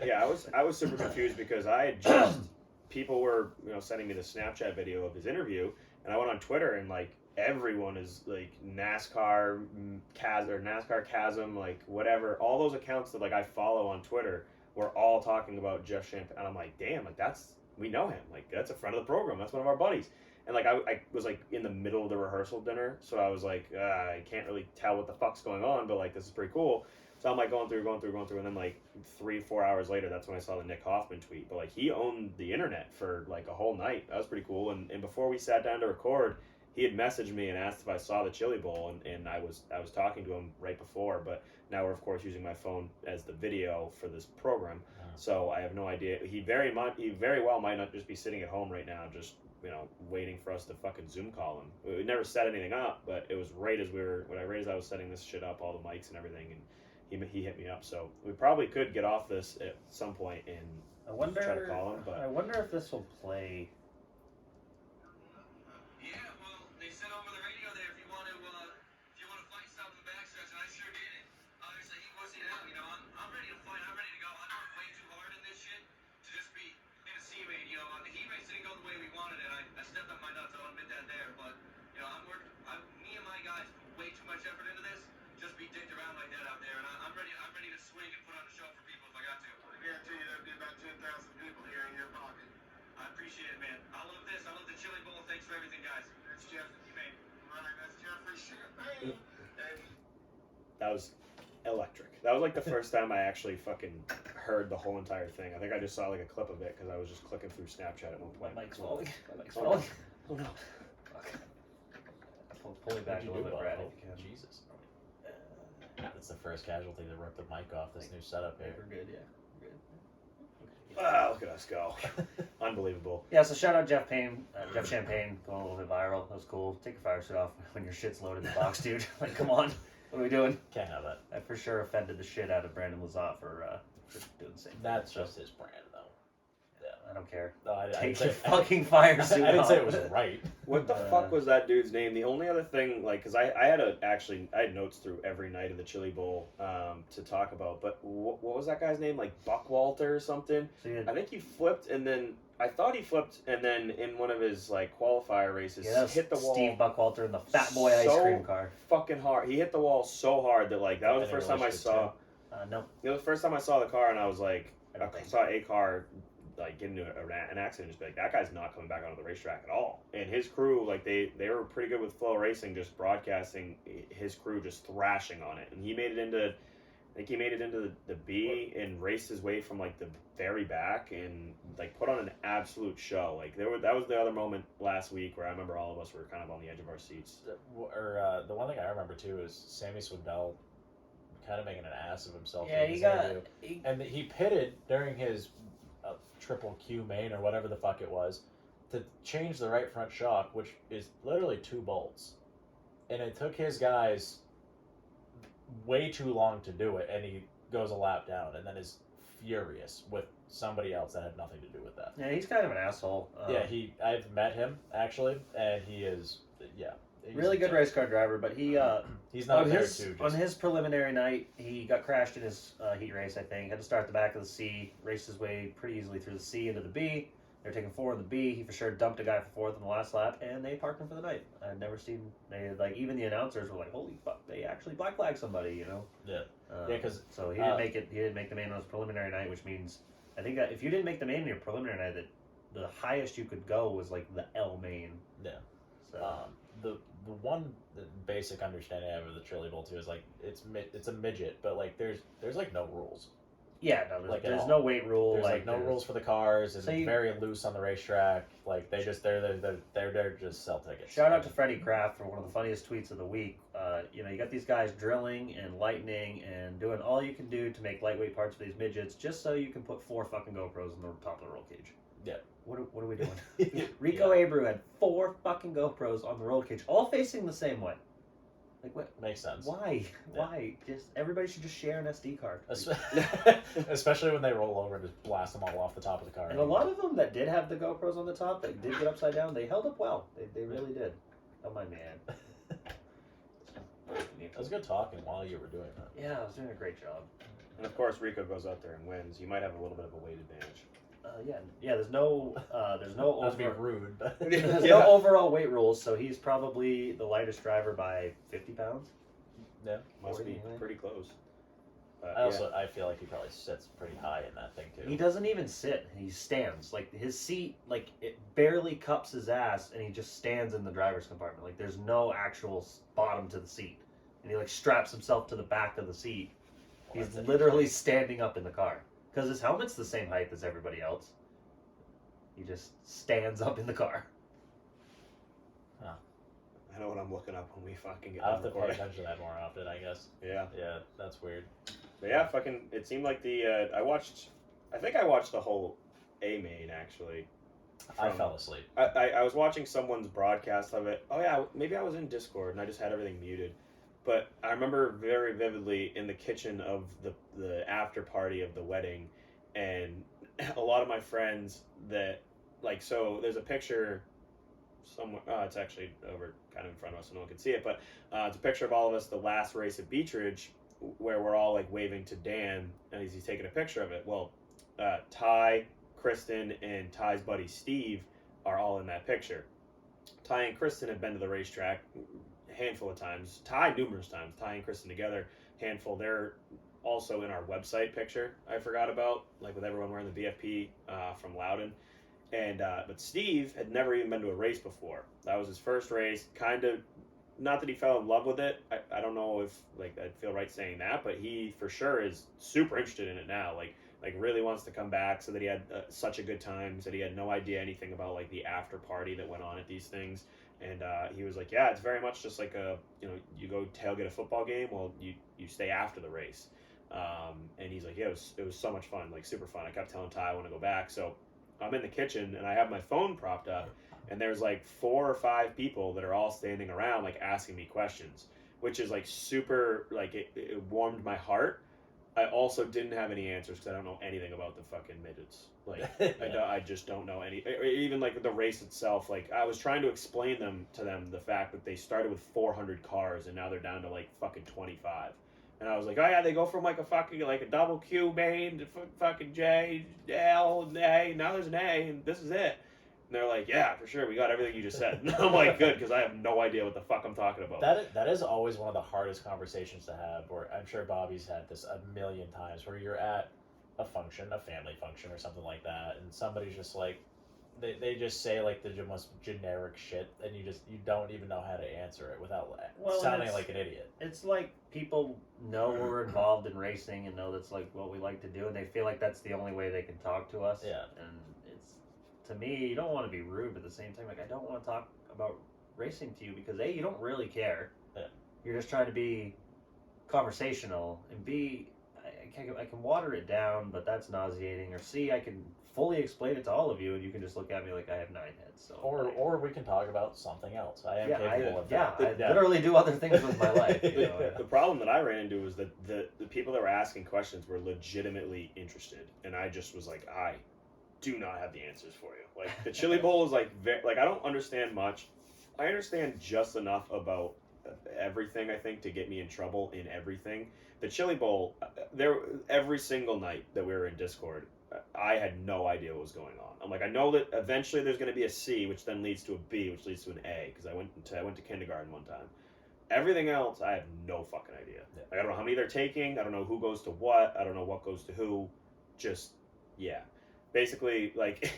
Yeah, I was super confused because I had just people were sending me the Snapchat video of his interview, and I went on Twitter and like everyone is like NASCAR Chasm, like whatever, all those accounts that like I follow on Twitter were all talking about Jeff Champagne, and I'm like, damn, like we know him, like that's a friend of the program, that's one of our buddies. And like I was like in the middle of the rehearsal dinner, so I was like, I can't really tell what the fuck's going on, but like this is pretty cool. So I'm like going through, and then like 3-4 hours later, that's when I saw the Nick Hoffman tweet. But like he owned the internet for like a whole night. That was pretty cool. And before we sat down to record, he had messaged me and asked if I saw the Chili Bowl, and I was talking to him right before. But now we're of course using my phone as the video for this program, so I have no idea. He very well might not just be sitting at home right now, just waiting for us to fucking Zoom call him. We never set anything up, but it was right as I was setting this shit up, all the mics and everything, and he hit me up. So we probably could get off this at some point and try to call him. But I wonder if this will play. Yeah, well, they said over the radio there if you want to fight, stop in the backstretch, and I sure did it. Obviously, he wasn't out. I'm ready to fight. I'm ready to go. I worked way too hard in this shit to just be in a C-main. The heat race didn't go the way we wanted it. I stepped on my nuts. I'll admit that there. But me and my guys put way too much effort into this. Just be dicked around like that out there, and I'm ready to swing and put on a show for people if I got to. I guarantee you there'll be about 10,000 people here in your pocket. I appreciate it, man. I love this. I love the Chili Bowl. Thanks for everything, guys. That's Jeff. That's Jeffrey Champagne. that was electric. That was like the first time I actually fucking heard the whole entire thing. I think I just saw like a clip of it because I was just clicking through Snapchat at one point. My mic's falling. Oh no. Pull it back a little bit, Brad, if you can. Jesus. That's the first casualty that ripped the mic off this new setup here. We're good, yeah. Wow, look at us go. Unbelievable. Yeah, so shout out Jeff Champagne, going a little bit viral. That was cool. Take your fire suit off when your shit's loaded in the box, dude. Like, come on. What are we doing? Can't have that. I for sure offended the shit out of Brandon Lazat for doing the same. That's just his brand, though. Yeah. I don't care. No, I didn't Take say- your fucking fire suit I didn't say it off. was right. What the fuck was that dude's name? The only other thing, like, because I had notes through every night of the Chili Bowl to talk about, but what was that guy's name? Like Buckwalter or something? So you I think he flipped, and then I thought he flipped, and then in one of his like qualifier races, hit the wall. Steve Buckwalter in the Fat Boy ice so cream car. Fucking hard. He hit the wall so hard that like that was the Any first time I relation to saw. No. It was the first time I saw the car, and I was like, I don't think saw a car like get into an accident, just be like, that guy's not coming back onto the racetrack at all. And his crew, like they were pretty good with Flow Racing, just broadcasting his crew just thrashing on it, and he made it into. I think he made it into the B and raced his way from like the very back and like put on an absolute show. Like that was the other moment last week where I remember all of us were kind of on the edge of our seats. Or the one thing I remember too is Sammy Swindell kind of making an ass of himself. Yeah, in he his got. interview. And he pitted during his triple Q main or whatever the fuck it was to change the right front shock, which is literally 2 bolts, and it took his guys way too long to do it, and he goes a lap down and then is furious with somebody else that had nothing to do with that. Yeah, he's kind of an asshole. Yeah, I've met him actually, and he is he's Really good race car driver, but he he's not on there his, too. on his preliminary night, he got crashed in his heat race, I think. Had to start at the back of the C, raced his way pretty easily through the C into the B. They were taking 4 in the B. He for sure dumped a guy for 4th in the last lap, and they parked him for the night. I've never seen, even the announcers were like, holy fuck, they actually black flagged somebody, you know? Yeah. Yeah, 'cause, So he didn't make it, he didn't make the main on his preliminary night, which means, I think that if you didn't make the main on your preliminary night, that the highest you could go was like the L main. Yeah. So. The one basic understanding I have of the Chili Bowl too is like it's a midget, but like there's like no rules. Yeah, no, there's, Like, at there's all. no weight rule. There's like no there's- rules for the cars, and So it's you- very loose on the racetrack. Like they just they're just sell tickets. Shout out to Freddie Kraft for one of the funniest tweets of the week. You got these guys drilling and lightning and doing all you can do to make lightweight parts for these midgets, just so you can put 4 fucking GoPros on the top of the roll cage. Yeah. What are we doing? Rico Abreu had 4 fucking GoPros on the roll cage, all facing the same way. Like what? Makes sense. Why? Yeah. Why? Just everybody should just share an SD card. Especially when they roll over and just blast them all off the top of the car. And a lot of them that did have the GoPros on the top, that did get upside down, they held up well. They really did. Don't mind me, Ed. It was good talking while you were doing that. Yeah, I was doing a great job. And of course, Rico goes out there and wins. You might have a little bit of a weight advantage. Yeah. There's no Not to be over, rude, but there's Yeah. no overall weight rules, so he's probably the lightest driver by 50 pounds. yeah. Must 40, be yeah. pretty close. I feel like he probably sits pretty high in that thing too. He doesn't even sit; he stands. Like his seat, like it barely cups his ass, and he just stands in the driver's compartment. Like there's no actual bottom to the seat, and he like straps himself to the back of the seat. Well, He's that's literally standing up in the car because his helmet's the same height as everybody else. He just stands up in the car. I know what I'm looking up when we fucking get I'll have done to pay recording. attention to that more often, I guess. Yeah. Yeah, that's weird. But yeah, fucking, it seemed like I think I watched the whole A main actually. I From- fell asleep. I was watching someone's broadcast of it. Oh yeah, maybe I was in Discord and I just had everything muted. But I remember very vividly in the kitchen of the after party of the wedding, and a lot of my friends that so there's a picture somewhere. Oh, it's actually over kind of in front of us, so no one can see it. But it's a picture of all of us the last race at Beach Ridge, where we're all like waving to Dan, and he's taking a picture of it. Well, Ty, Kristen, and Ty's buddy Steve are all in that picture. Ty and Kristen have been to the racetrack a handful of times. Ty numerous times. Ty and Kristen together, handful. They're also in our website picture. I forgot about with everyone wearing the BFP from Loudon. And but Steve had never even been to a race before. That was his first race. Kind of, not that he fell in love with it. I don't know if I'd feel right saying that, but he for sure is super interested in it now. Like really wants to come back. So that he had such a good time. Said he had no idea anything about the after party that went on at these things. And he was like, yeah, it's very much just like you go tailgate a football game. Well, you stay after the race. And he's like, yeah, it was so much fun, super fun. I kept telling Ty I want to go back. So I'm in the kitchen and I have my phone propped up, and there's 4 or 5 people that are all standing around asking me questions, which is super it warmed my heart. I also didn't have any answers because I don't know anything about the fucking midgets. Like, I just don't know any. Or even like the race itself. Like, I was trying to explain to them the fact that they started with 400 cars and now they're down to like fucking 25. And I was like, oh yeah, they go from like a double Q main to fucking J, L, and A. Now there's an A, and this is it. And they're like, yeah, for sure, we got everything you just said. And I'm like, good, because I have no idea what the fuck I'm talking about. That is always one of the hardest conversations to have, or I'm sure Bobby's had this a million times, where you're at a function, a family function or something like that, and somebody's just like, they just say like the most generic shit, and you don't even know how to answer it without sounding like an idiot. It's like people know we're involved in racing and know that's like what we like to do, and they feel like that's the only way they can talk to us. Yeah. And it's, to me, you don't want to be rude, but at the same time, like, I don't want to talk about racing to you because A, you don't really care. Yeah. You're just trying to be conversational, and B, I can water it down, but that's nauseating. Or C, I can fully explain it to all of you, and you can just look at me like I have 9 heads. So Or we can talk about something else. I am capable of that. that. I literally do other things with my life. You know? The problem that I ran into was that the people that were asking questions were legitimately interested, and I just was like, I do not have the answers for you. Like, the chili bowl is like I don't understand much. I understand just enough about everything, I think, to get me in trouble in everything. The chili bowl, every single night that we were in Discord, I had no idea what was going on. I'm like, I know that eventually there's going to be a C, which then leads to a B, which leads to an A, because I went to kindergarten one time. Everything else, I have no fucking idea. Yeah. Like, I don't know how many they're taking. I don't know who goes to what. I don't know what goes to who. Just, yeah. Basically, like,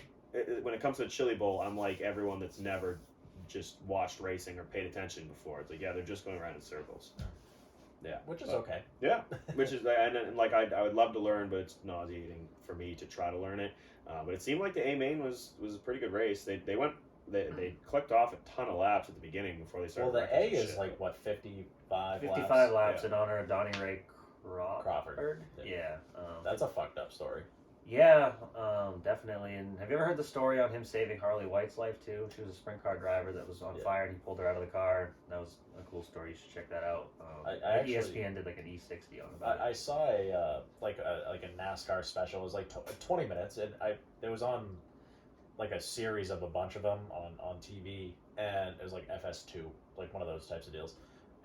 when it comes to the chili bowl, I'm like everyone that's never just watched racing or paid attention before. It's like, yeah, they're just going around in circles. Yeah, Which is okay. Yeah, which is and like I would love to learn, but it's nauseating for me to try to learn it. But it seemed like the A main was a pretty good race. They clicked off a ton of laps at the beginning before they started. Well, the A wrecking is shit. like what 55 laps Yeah. in honor of Donnie Ray Crawford. Yeah. That's a fucked up story. Yeah, definitely. And have you ever heard the story on him saving Harley White's life too? She was a sprint car driver that was on fire, and he pulled her out of the car. That was a cool story. You should check that out. I actually, ESPN did like an E60 on about I saw a NASCAR special. It was like 20 minutes, and it was on like a series of a bunch of them on TV, and it was like FS2, like one of those types of deals.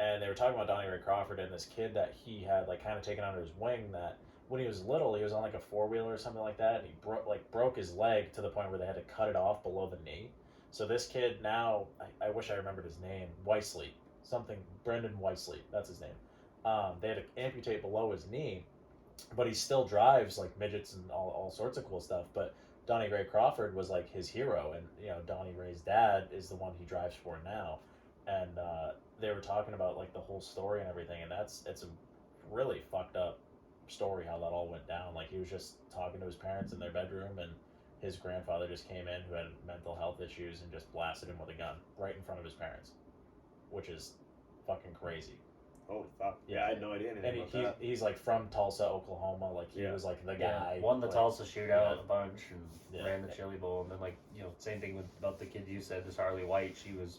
And they were talking about Donnie Ray Crawford and this kid that he had like kind of taken under his wing, that when he was little, he was on like a 4-wheeler or something like that, and he broke his leg to the point where they had to cut it off below the knee. So this kid now, I wish I remembered his name, Brendan Weisley, that's his name. They had to amputate below his knee, but he still drives like midgets and all sorts of cool stuff. But Donnie Ray Crawford was like his hero, and Donnie Ray's dad is the one he drives for now. And they were talking about like the whole story and everything, and it's a really fucked up story how that all went down. Like, he was just talking to his parents in their bedroom, and his grandfather just came in who had mental health issues and just blasted him with a gun right in front of his parents, which is fucking crazy. Holy fuck! Yeah, I had no idea anything about that. He's like from Tulsa, Oklahoma. Like, he was like the guy. Won the like, Tulsa shootout a bunch and Yeah. ran the Chili Bowl. And then, like, same thing about the kid you said, this Harley White. She was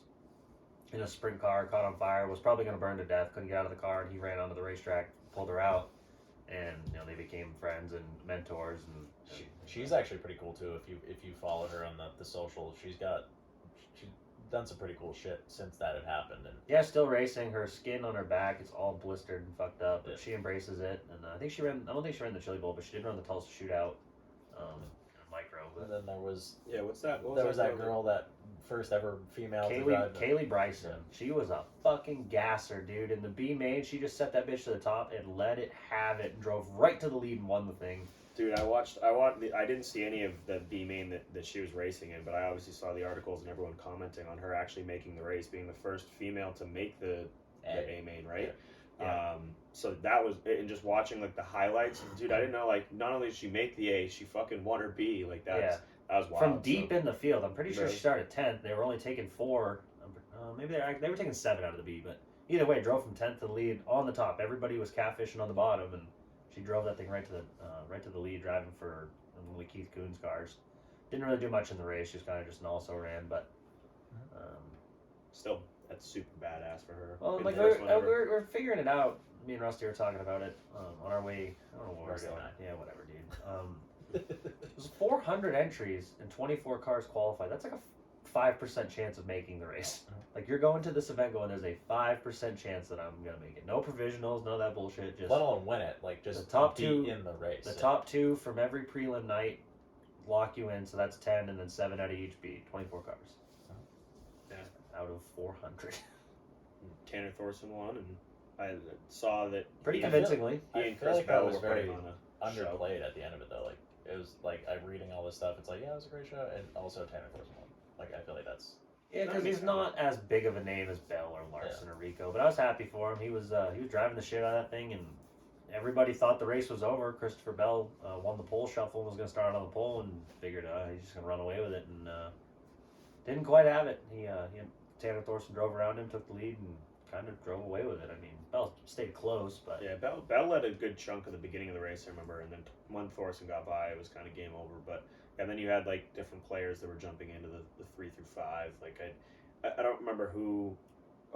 in a sprint car, caught on fire, was probably going to burn to death, couldn't get out of the car, and he ran onto the racetrack, pulled her out. And they became friends and mentors, and she's actually pretty cool too. If you follow her on the social, she's done some pretty cool shit since that had happened. And yeah, still racing. Her skin on her back, it's all blistered and fucked up, but Yeah. she embraces it. And I don't think she ran the Chili Bowl, but she did run the Tulsa shootout, micro. and then there was What's that? What there was that girl, that first ever female to drive. Kaylee Bryson. She was a fucking gasser, dude. In the B main, she just set that bitch to the top and let it have it, and drove right to the lead and won the thing. Dude, I didn't see any of the B main that she was racing in, but I obviously saw the articles and everyone commenting on her actually making the race, being the first female to make the A main, right? Yeah. So that was, and just watching like the highlights, dude, I didn't know, like, not only did she make the A, she fucking won her B. Like, that was wild. From deep in the field. I'm pretty sure Really? she started 10th. They were only taking 4. Maybe they were taking 7 out of the B, but either way, drove from 10th to the lead on the top. Everybody was catfishing on the bottom, and she drove that thing right to the lead, driving for one of Keith Coon's cars. Didn't really do much in the race. She was kind of just an also ran, but Still, that's super badass for her. well, Be like the first one ever. we're figuring it out. Me and Rusty were talking about it on our way. I don't know or Market so. nine. Yeah, whatever, dude. There's 400 entries and 24 cars qualified. That's like a 5% chance of making the race. Like, you're going to this event going, there's a 5% chance that I'm gonna make it. No provisionals, none of that bullshit. Just Let alone win it. Like, just the top be two in the race. the top 2 from every prelim night lock you in. So that's 10, and then 7 out of each beat 24 cars. Yeah. Out of 400. Tanner Thorson won, and I saw that Pretty he and- convincingly. he I and feel Chris like that Bell was were putting very on a show. underplayed at the end of it though. Like, it was like I'm reading all this stuff. It's like, yeah, it was a great show, and also Tanner Thorson won. Like, I feel like that's Yeah, because he's not as big of a name as Bell or Larson or Rico, but I was happy for him. He was driving the shit out of that thing, and everybody thought the race was over. Christopher Bell won the pole shuffle and was going to start on the pole, and figured he's just going to run away with it, and didn't quite have it. He Tanner Thorson drove around him, took the lead, and kind of drove away with it. I mean, Bell stayed close, but Yeah, Bell led a good chunk of the beginning of the race, I remember, and then when Thorson got by, it was kind of game over. But and then you had like different players that were jumping into the 3 through 5. Like I don't remember who.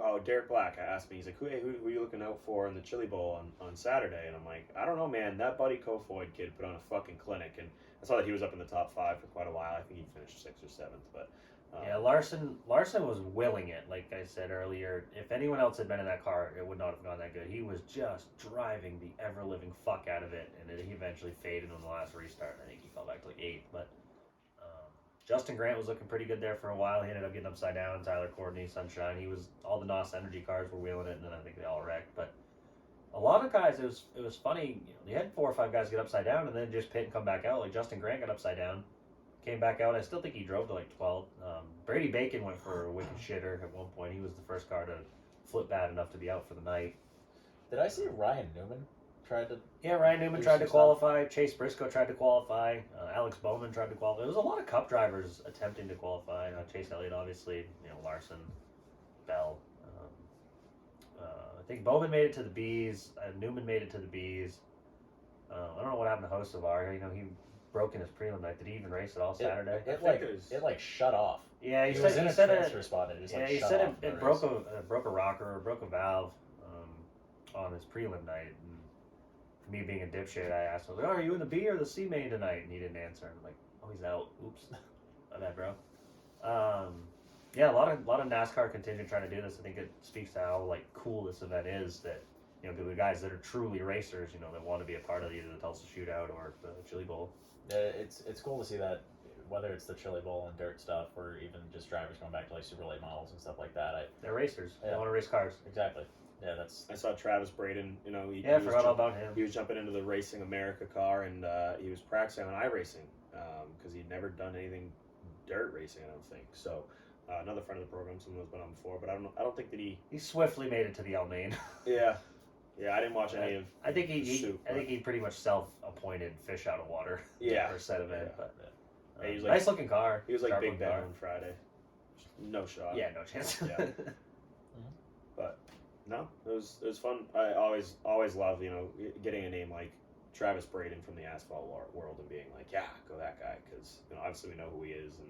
Oh, Derek Black asked me. He's like, who are you looking out for in the Chili Bowl on Saturday? And I'm like, I don't know, man. That Buddy Kofoid kid put on a fucking clinic, and I saw that he was up in the top 5 for quite a while. I think he finished 6th or 7th, but. yeah, Larson was willing it. Like I said earlier, if anyone else had been in that car, it would not have gone that good. He was just driving the ever living fuck out of it, and he eventually faded on the last restart. I think he fell back to like 8th, but Justin Grant was looking pretty good there for a while. He ended up getting upside down. Tyler Courtney, Sunshine. All the NOS Energy cars were wheeling it, and then I think they all wrecked. But a lot of guys, it was funny. You had 4 or 5 guys get upside down and then just pit and come back out. Like Justin Grant got upside down, came back out. I still think he drove to like 12. Brady Bacon went for a wicked shitter at one point. He was the first car to flip bad enough to be out for the night. Did I see Ryan Newman tried to? Yeah, Ryan Newman Do tried some to stuff. qualify. Chase Briscoe tried to qualify. Alex Bowman tried to qualify. There was a lot of Cup drivers attempting to qualify. Chase Elliott, obviously. Larson, Bell. I think Bowman made it to the Bs. Newman made it to the Bs. I don't know what happened to Hocevar. He broke in his prelim night. Did he even race at all Saturday? It like shut off. Yeah, He was in a transfer spot and it just yeah, like he shut said off. it broke a rocker or broke a valve on his prelim night. And for me being a dipshit, I asked him, like, "Oh, are you in the B or the C main tonight?" And he didn't answer. And I'm like, "Oh, he's out. Oops, my bad, bro." Yeah, a lot of NASCAR contingent trying to do this. I think it speaks to how like cool this event is. That the guys that are truly racers, that want to be a part of either the Tulsa Shootout or the Chili Bowl. It's cool to see that, whether it's the Chili Bowl and dirt stuff, or even just drivers going back to like super late models and stuff like that. They're racers. They Yeah. want to race cars. Exactly. Yeah, that's. I saw Travis Braden. I forgot all about him. He was jumping into the Racing America car, and he was practicing on iRacing because he'd never done anything dirt racing. I don't think so. Another friend of the program, someone who's been on before, but I don't think that he. He swiftly made it to the L main. Yeah, I didn't watch any of. I think the soup, I think he pretty much self-appointed fish out of water. Yeah. For said event, Yeah. but He was like- nice looking car. He was like Sharp Big looking Ben car. on Friday. No shot. Yeah, no chance. Yeah. But no, it was fun. I always love getting a name like Travis Braden from the asphalt world and being like, yeah, go that guy, because obviously we know who he is and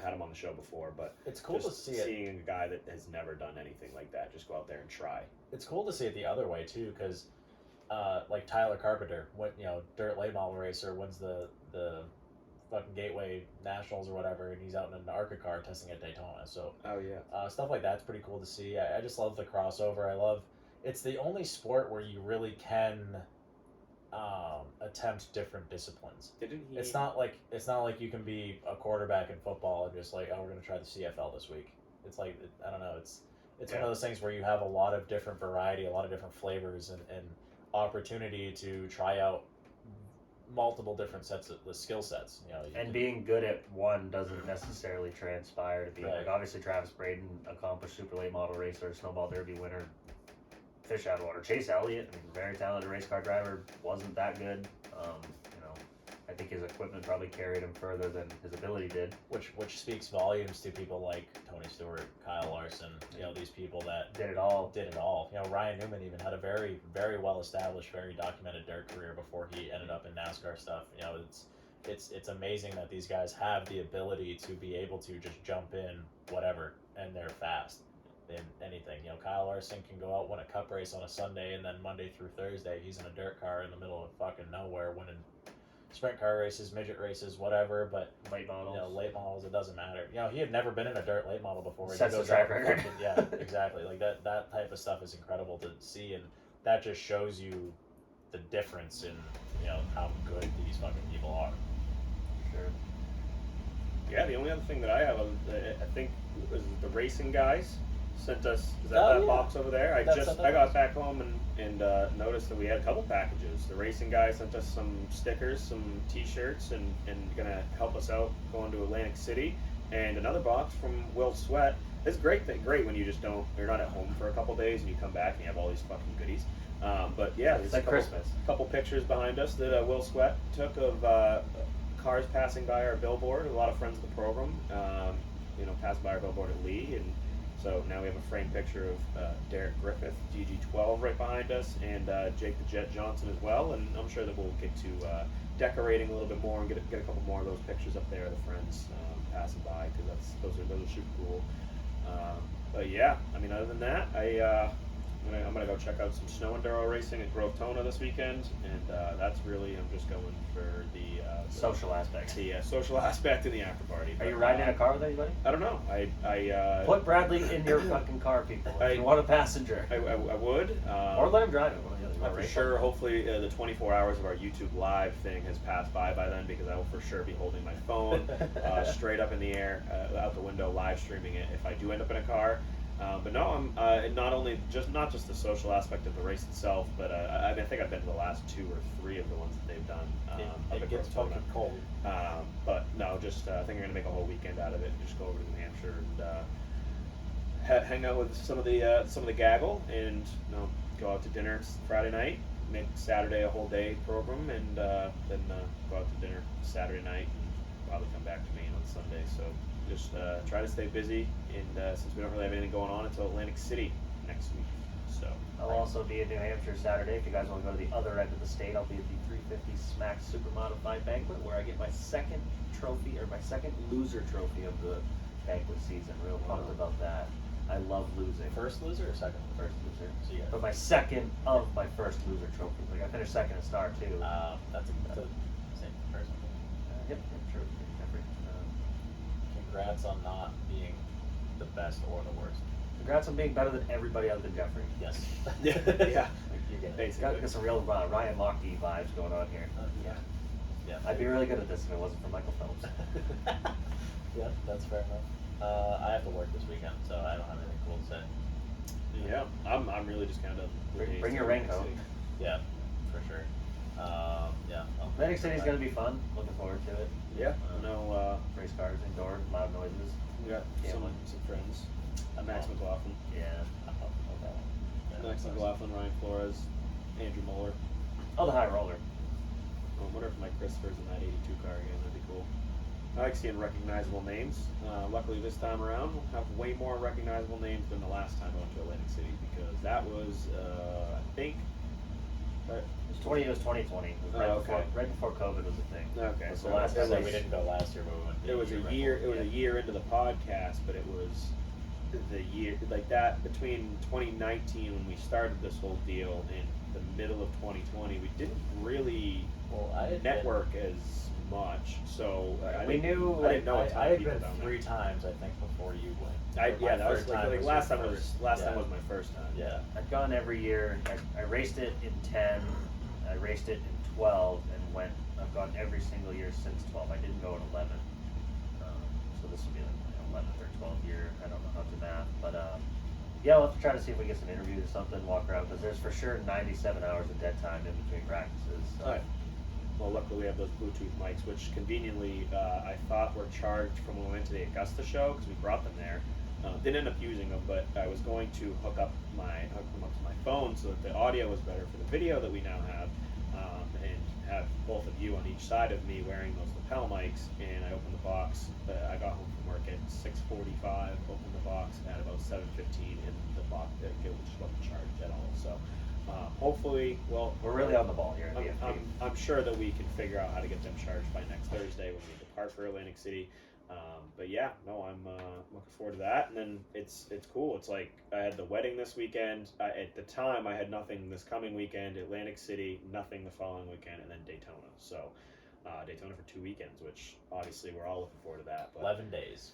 had him on the show before, but It's cool to just see it. seeing a guy that has never done anything like that just go out there and try. It's cool to see it the other way too, because like Tyler Carpenter, dirt late model racer, wins the fucking Gateway Nationals or whatever, and he's out in an ARCA car testing at Daytona. So Oh yeah. stuff like that's pretty cool to see. I just love the crossover. It's the only sport where you really can attempt different disciplines. Didn't he? It's not like you can be a quarterback in football and just like, oh, we're gonna try the CFL this week. It's like, I don't know. It's one of those things where you have a lot of different variety, a lot of different flavors, and opportunity to try out multiple different sets of the skill sets. And being good at one doesn't necessarily transpire to be Right. like, obviously Travis Braden, accomplished super late model racer, snowball derby winner, fish out of water. Chase Elliott, very talented race car driver, wasn't that good. I think his equipment probably carried him further than his ability did. which speaks volumes to people like Tony Stewart, Kyle Larson, these people that Did it all. did it all. Ryan Newman even had a very, very well established, very documented dirt career before he ended up in NASCAR stuff. It's amazing that these guys have the ability to be able to just jump in whatever, and they're fast. in anything. You know, Kyle Larson can go out, win a cup race on a Sunday, and then Monday through Thursday, he's in a dirt car in the middle of fucking nowhere winning sprint car races, midget races, whatever. But Late models. you know, late models, it doesn't matter. You know, he had never been in a dirt late model before. Sets He the goes track out and record. fucking- yeah, exactly. Like that type of stuff is incredible to see, and that just shows you the difference in, you know, how good these fucking people are. Sure. Yeah, the only other thing that I have, I think, was the racing guys sent us. Is that Oh, that yeah. box over there? I That's what that got was. back home and noticed that we had a couple packages. The racing guys sent us some stickers, some T-shirts, and gonna help us out going to Atlantic City. And another box from Will Sweat. It's great when you just you're not at home for a couple days and you come back and you have all these fucking goodies. But yeah, It's there's like a couple, Christmas. couple pictures behind us that Will Sweat took of cars passing by our billboard. A lot of friends of the program, passing by our billboard at Lee, and so now we have a framed picture of Derek Griffith, GG12, right behind us, and Jake the Jet Johnson as well. And I'm sure that we'll get to decorating a little bit more and get a couple more of those pictures up there of the friends passing by, because those are super cool. But yeah, I mean, other than that, I'm gonna go check out some snow enduro racing at Grove Tona this weekend, and that's really, I'm just going for the Social aspect. the social aspect in the after party. Are you riding in a car with anybody? I don't know. I Put Bradley in your fucking car, people. If you want a passenger. I would. Or let him drive it. For sure, hopefully the 24 hours of our YouTube live thing has passed by then, because I will for sure be holding my phone straight up in the air, out the window, live streaming it if I do end up in a car. But no, I'm not just the social aspect of the race itself, but I think I've been to the last 2 or 3 of the ones that they've done. It gets Grove Tona. fucking cold. But no, just I think I'm gonna make a whole weekend out of it and just go over to New Hampshire and hang out with some of the gaggle, and go out to dinner Friday night, make Saturday a whole day program, and then go out to dinner Saturday night, and probably come back to Maine on Sunday. So just try to stay busy, and since we don't really have anything going on until Atlantic City next week, so I'll also be in New Hampshire Saturday. If you guys want to go to the other end of the state, I'll be at the 350 Smack Super Modified Banquet, where I get my second loser trophy of the banquet season. Real pumped about that. I love losing. First loser or second? First loser. So you But my second of my first loser trophy. Like, I finished second at Star too. that's the same person. Yep, sure. Congrats on not being the best or the worst. Congrats on being better than everybody other than Jeffrey. Yes. yeah. You get it. Basically. Got some real Ryan Lochte vibes going on here. Yeah. Yeah. I'd be really good at this if it wasn't for Michael Phelps. Yeah, that's fair enough. I have to work this weekend, so I don't have anything cool to say. Yeah, I'm really just kind of Bring your raincoat. Yeah, for sure. Yeah. Atlantic City's gonna be fun. Looking forward to it. Yeah, no, Race cars indoor, loud noises. we got some friends. Max McLaughlin, Yeah. Max McLaughlin, Ryan Flores, Andrew Muller. Oh, the high roller. I wonder if Mike Christopher's in that 82 car again. That'd be cool. I like seeing recognizable names. Luckily this time around, we'll have way more recognizable names than the last time I went to Atlantic City, because that was, I think. It was 2020. It was right before COVID was a thing. Okay, It was so the last it time We didn't go last year, but we went. It was a year. It was a year into the podcast, but it was the year like that between 2019 when we started this whole deal and the middle of 2020. We didn't really network as much, so I didn't know a ton I of had people been down 3 times, I think, before you went. that was like last time your was first. last Yeah. time was my first time. Yeah. I'd gone every year. I raced it in 10. I raced it in 12 and I've gone every single year since 12. I didn't go in 11. So this will be like 11th or 12th year. I don't know how to math, but yeah, we'll have to try to see if we get some interviews or something, walk around, because there's for sure 97 hours of dead time in between practices. So. All right. Well, luckily we have those Bluetooth mics, which conveniently I thought were charged from when we went to the Augusta show, because we brought them there. Didn't end up using them, but I was going to hook them up to my phone so that the audio was better for the video that we now have, and have both of you on each side of me wearing those lapel mics. And I opened the box. I got home from work at 6:45. Opened the box at about 7:15, and the box it just wasn't charged at all. So hopefully, well, We're really on the ball here. I'm sure that we can figure out how to get them charged by next Thursday when we depart for Atlantic City. But yeah, no, I'm looking forward to that. And then it's cool. It's like I had the wedding this weekend. At the time, I had nothing this coming weekend. Atlantic City, nothing the following weekend, and then Daytona. So Daytona for 2 weekends, which obviously we're all looking forward to that. But 11 days.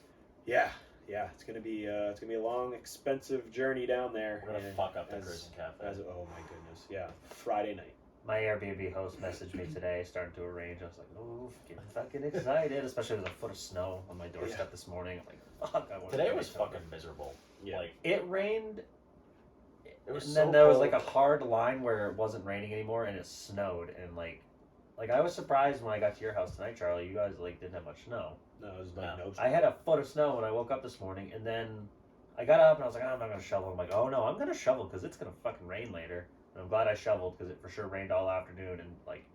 yeah, it's gonna be a long, expensive journey down there. We're gonna fuck up the Cruising Cafe. Oh my goodness, yeah, Friday night. My Airbnb host messaged me today, starting to arrange. I was like, oh, getting fucking excited, especially with a foot of snow on my doorstep this morning. I'm like, fuck, I want Today was fucking miserable. Yeah. Like, It rained, it was and so then there was cold. like a hard line where it wasn't raining anymore, and it snowed. And like I was surprised when I got to your house tonight, Charlie. You guys like didn't have much snow. No, it was like no. I had a foot of snow when I woke up this morning, and then I got up and I was like, oh, I'm not gonna shovel. I'm like, oh no, I'm gonna shovel because it's gonna fucking rain later. And I'm glad I shoveled because it for sure rained all afternoon. And like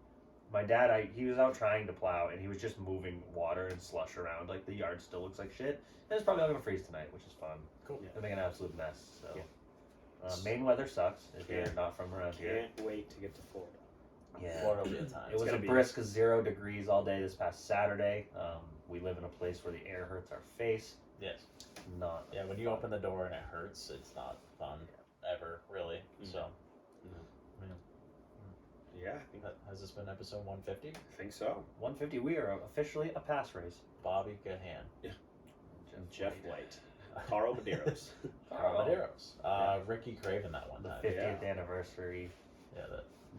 my dad, he was out trying to plow and he was just moving water and slush around. Like the yard still looks like shit. And it's probably all gonna freeze tonight, which is fun. Cool. They make an absolute mess. So Yeah. Maine weather sucks if Yeah. you're not from around here. Can't wait to get to Florida. Yeah. Florida will be a time. It was a gonna be- brisk 0 degrees all day this past Saturday. We live in a place where the air hurts our face. Yes. Not. Yeah, when you open the door and it hurts, it's not fun ever, really. So, Yeah, I think, has this been episode 150? I think so. 150. We are officially a pass race. Bobby Gahan, Jeff White, Carl Medeiros. Carl Medeiros, Ricky Craven that one The time. 50th anniversary Yeah,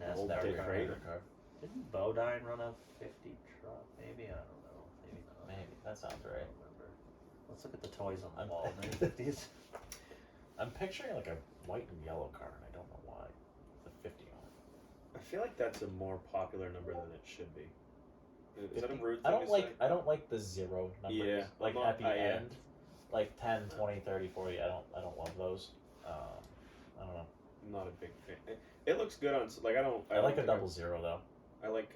that Old NASCAR Dick car. Craven. Didn't Bodine run a 50 truck? Maybe, I don't know. Maybe not. Maybe that sounds I right. don't remember. Let's look at the toys on the I'm- wall in the 50s. I'm picturing like a white and yellow car, and I don't know why. The 50 on it. I feel like that's a more popular number than it should be. Is that a 50? rude thing I don't to like. say? I don't like the zero numbers. Yeah, Like I'm not- at the yeah. end, like 10, 20, 30, 40. I don't love those. I don't know. I'm not a big fan. It looks good on like I don't. I like a think double zero though. I like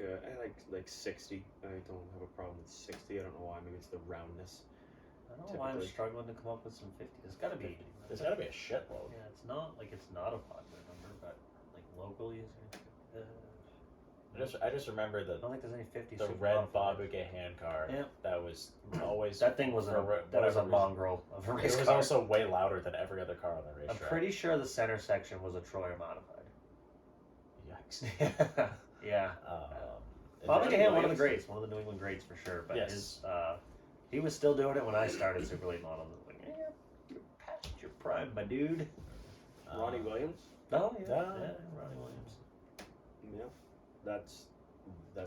60. I don't have a problem with 60. I don't know why. Maybe it's the roundness. I don't know why I'm Typically. struggling to come up with some 50. There's got to be. There's got to be a shitload. Yeah, it's not a popular number, but like locally, I just remember I the don't think there's any 50s. the super red popular. Bobby Gahan car. Yeah. That was always That thing was for a whatever reason. mongrel of a race It was car. also way louder than every other car on the I'm racetrack. pretty sure the center section was a Troyer modified. Yikes. Yeah. Is Bobby it- Gahan, one of the greats, one of the New England greats for sure. But Yes. his, he was still doing it when I started Super Late Models. I was like, yeah, you're past your prime, my dude. Ronnie Williams. Oh yeah, Yeah. Ronnie Williams. Yeah, that's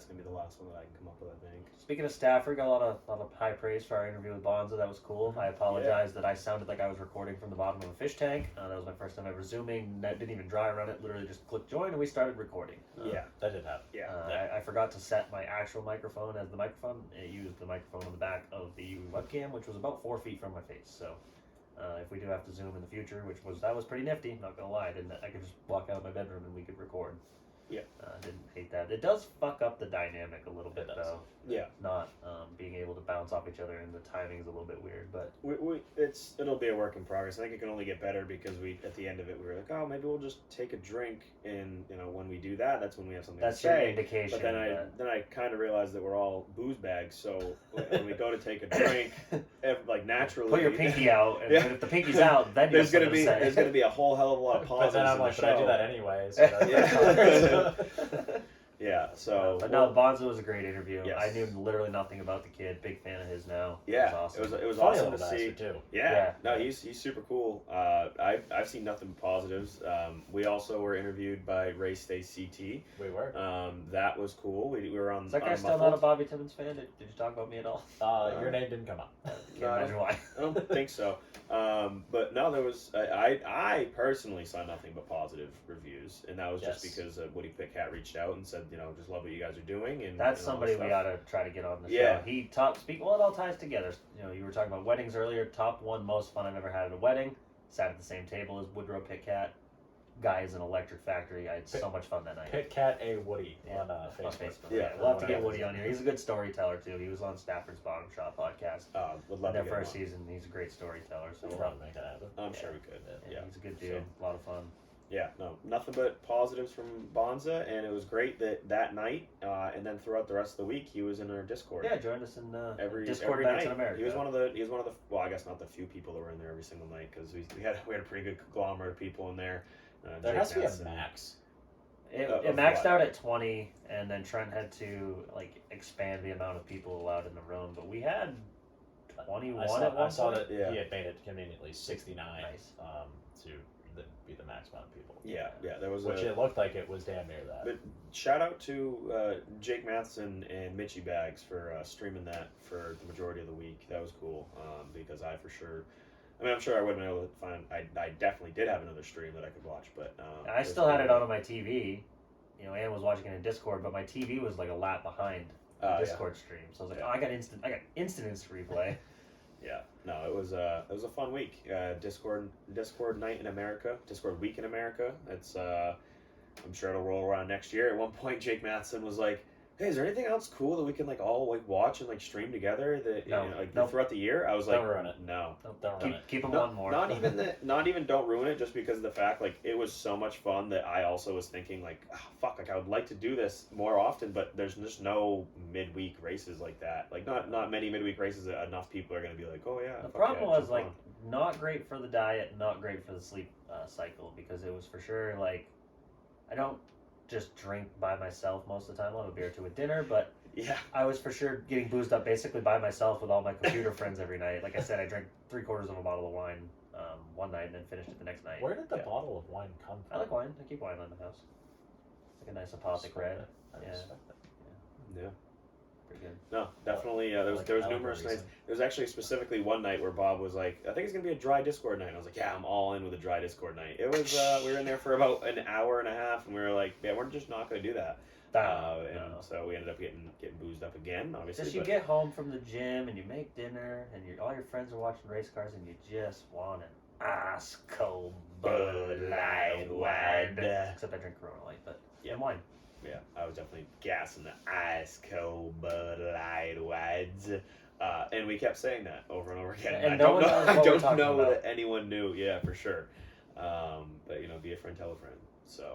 gonna be the last one that I can come up with. I think. Speaking of Stafford, got a lot of high praise for our interview with Bonzo. That was cool. I apologize that I sounded like I was recording from the bottom of a fish tank. That was my first time ever zooming. Didn't even dry run it. Literally just clicked join and we started recording. Yeah, That did happen. yeah. I forgot to set my actual microphone as the microphone. It used the microphone on the back of the webcam, which was about 4 feet from my face. So if we do have to zoom in the future, that was pretty nifty. Not gonna lie, I could just walk out of my bedroom and we could record. Yeah. Didn't hate that. It does fuck up the dynamic a little bit It does. though. Yeah. Not being able to bounce off each other and the timing's a little bit weird, but It'll be a work in progress. I think it can only get better because at the end of it we were like, oh, maybe we'll just take a drink, and when we do that, that's when we have something that's to your say. indication. But then I kind of realized that we're all booze bags, so when we go to take a drink, like naturally, put your pinky out, and Yeah. if the pinky's out, then there's you gonna be say. there's gonna be a whole hell of a lot of pauses. But then I'm in like, the but I do show. that anyway. So Yeah. Yeah. So But no, Bonzo was a great interview. Yes. I knew literally nothing about the kid. Big fan of his now. yeah, It was awesome. it was Funny awesome little to see. bastard too. Yeah. Yeah. No, he's super cool. I've seen nothing but positives. We also were interviewed by Race Day CT. We were. That was cool. We were on. Is that guy on still not a Muffled. Bobby Timmons fan? Did you talk about me at all? Your name didn't come up. Can't No. imagine why. I don't think so. But no, there was. I personally saw nothing but positive reviews, and that was just Yes. because Woody Pitcat reached out and said, just love what you guys are doing, and That's and all somebody this we stuff. ought to try to get on the Yeah. show. He well, it all ties together. You were talking about weddings earlier. Top one most fun I've ever had at a wedding. Sat at the same table as Woodrow Pitcat. Guy is an electric factory. I had so much fun that night. Pit Cat A Woody Yeah. on On Facebook. Facebook. Yeah. We'll have to get Woody on here. He's a good storyteller too. He was on Stafford's Bottom Shop podcast. Would love Their to get him first on. season. He's a great storyteller. So We'll probably make that happen. I'm sure we could. yeah, Yeah. he's a good dude. A lot of fun. Yeah, no, nothing but positives from Bonza, and it was great that night, and then throughout the rest of the week, he was in our Discord. Yeah, joined us in every Discord every nights night. in America. He was one of the well, I guess not the few people that were in there every single night, because we had a pretty good conglomerate of people in there. There Jake has to be a Madsen. max. It Of maxed what? out at 20, and then Trent had to like expand the amount of people allowed in the room. But we had 21 at one I saw point. that Yeah. he had made it conveniently 69 Nice. to be the max amount of people. Yeah, there was Which it looked like it was damn near that. But shout out to Jake Matheson and Mitchie Bags for streaming that for the majority of the week. That was cool, because I'm sure I wouldn't be able to find. I definitely did have another stream that I could watch, but I still had it on my TV. You know, Ann was watching it in Discord, but my TV was like a lap behind the Yeah. Discord stream. So I was like, Yeah. oh, I got instant replay. Yeah, no, it was a fun week. Discord night in America, Discord week in America. It's I'm sure it'll roll around next year. At one point, Jake Matheson was like, "Hey, is there anything else cool that we can like all like watch and like stream together that No, you know, like nope. throughout the year?" I was like, Don't ruin it. "No, Don't run it. Keep them No, on more. not even that. Not even don't ruin it. Just because of the fact, like it was so much fun that I also was thinking, like, oh, fuck, like I would like to do this more often, but there's just no midweek races like that. Like not many midweek races that enough people are gonna be like, oh yeah. The fuck problem yeah, was jump like on. not great for the diet, not great for the sleep cycle, because it was for sure like I don't just drink by myself most of the time. I'll have a beer or two at dinner, but yeah, I was for sure getting boozed up basically by myself with all my computer friends every night. Like I said, I drank 3/4 of a bottle of wine one night and then finished it the next night. Where did the Yeah. bottle of wine come from? I like wine. I keep wine in the house. Like a nice apothic red. I Yeah. respect that. yeah. Pretty good. No, definitely. There was Like, there was I like numerous a nights. reason. There was actually specifically one night where Bob was like, "I think it's gonna be a dry Discord night." And I was like, "Yeah, I'm all in with a dry Discord night." It was. We were in there for about an hour and a half, and we were like, "Yeah, we're just not gonna do that." And No. so we ended up getting boozed up again, obviously. Just you but- get home from the gym and you make dinner and all your friends are watching race cars and you just want an ice cold Bud Light wine. Except I drink Corona Light, but Yeah. and wine. Yeah, I was definitely gassing the ice cold Bud Light wides. And we kept saying that over and over again. And I no don't one know. knows I what we're don't talking know about. that anyone knew. Yeah, for sure. But be a friend, tell a friend. So.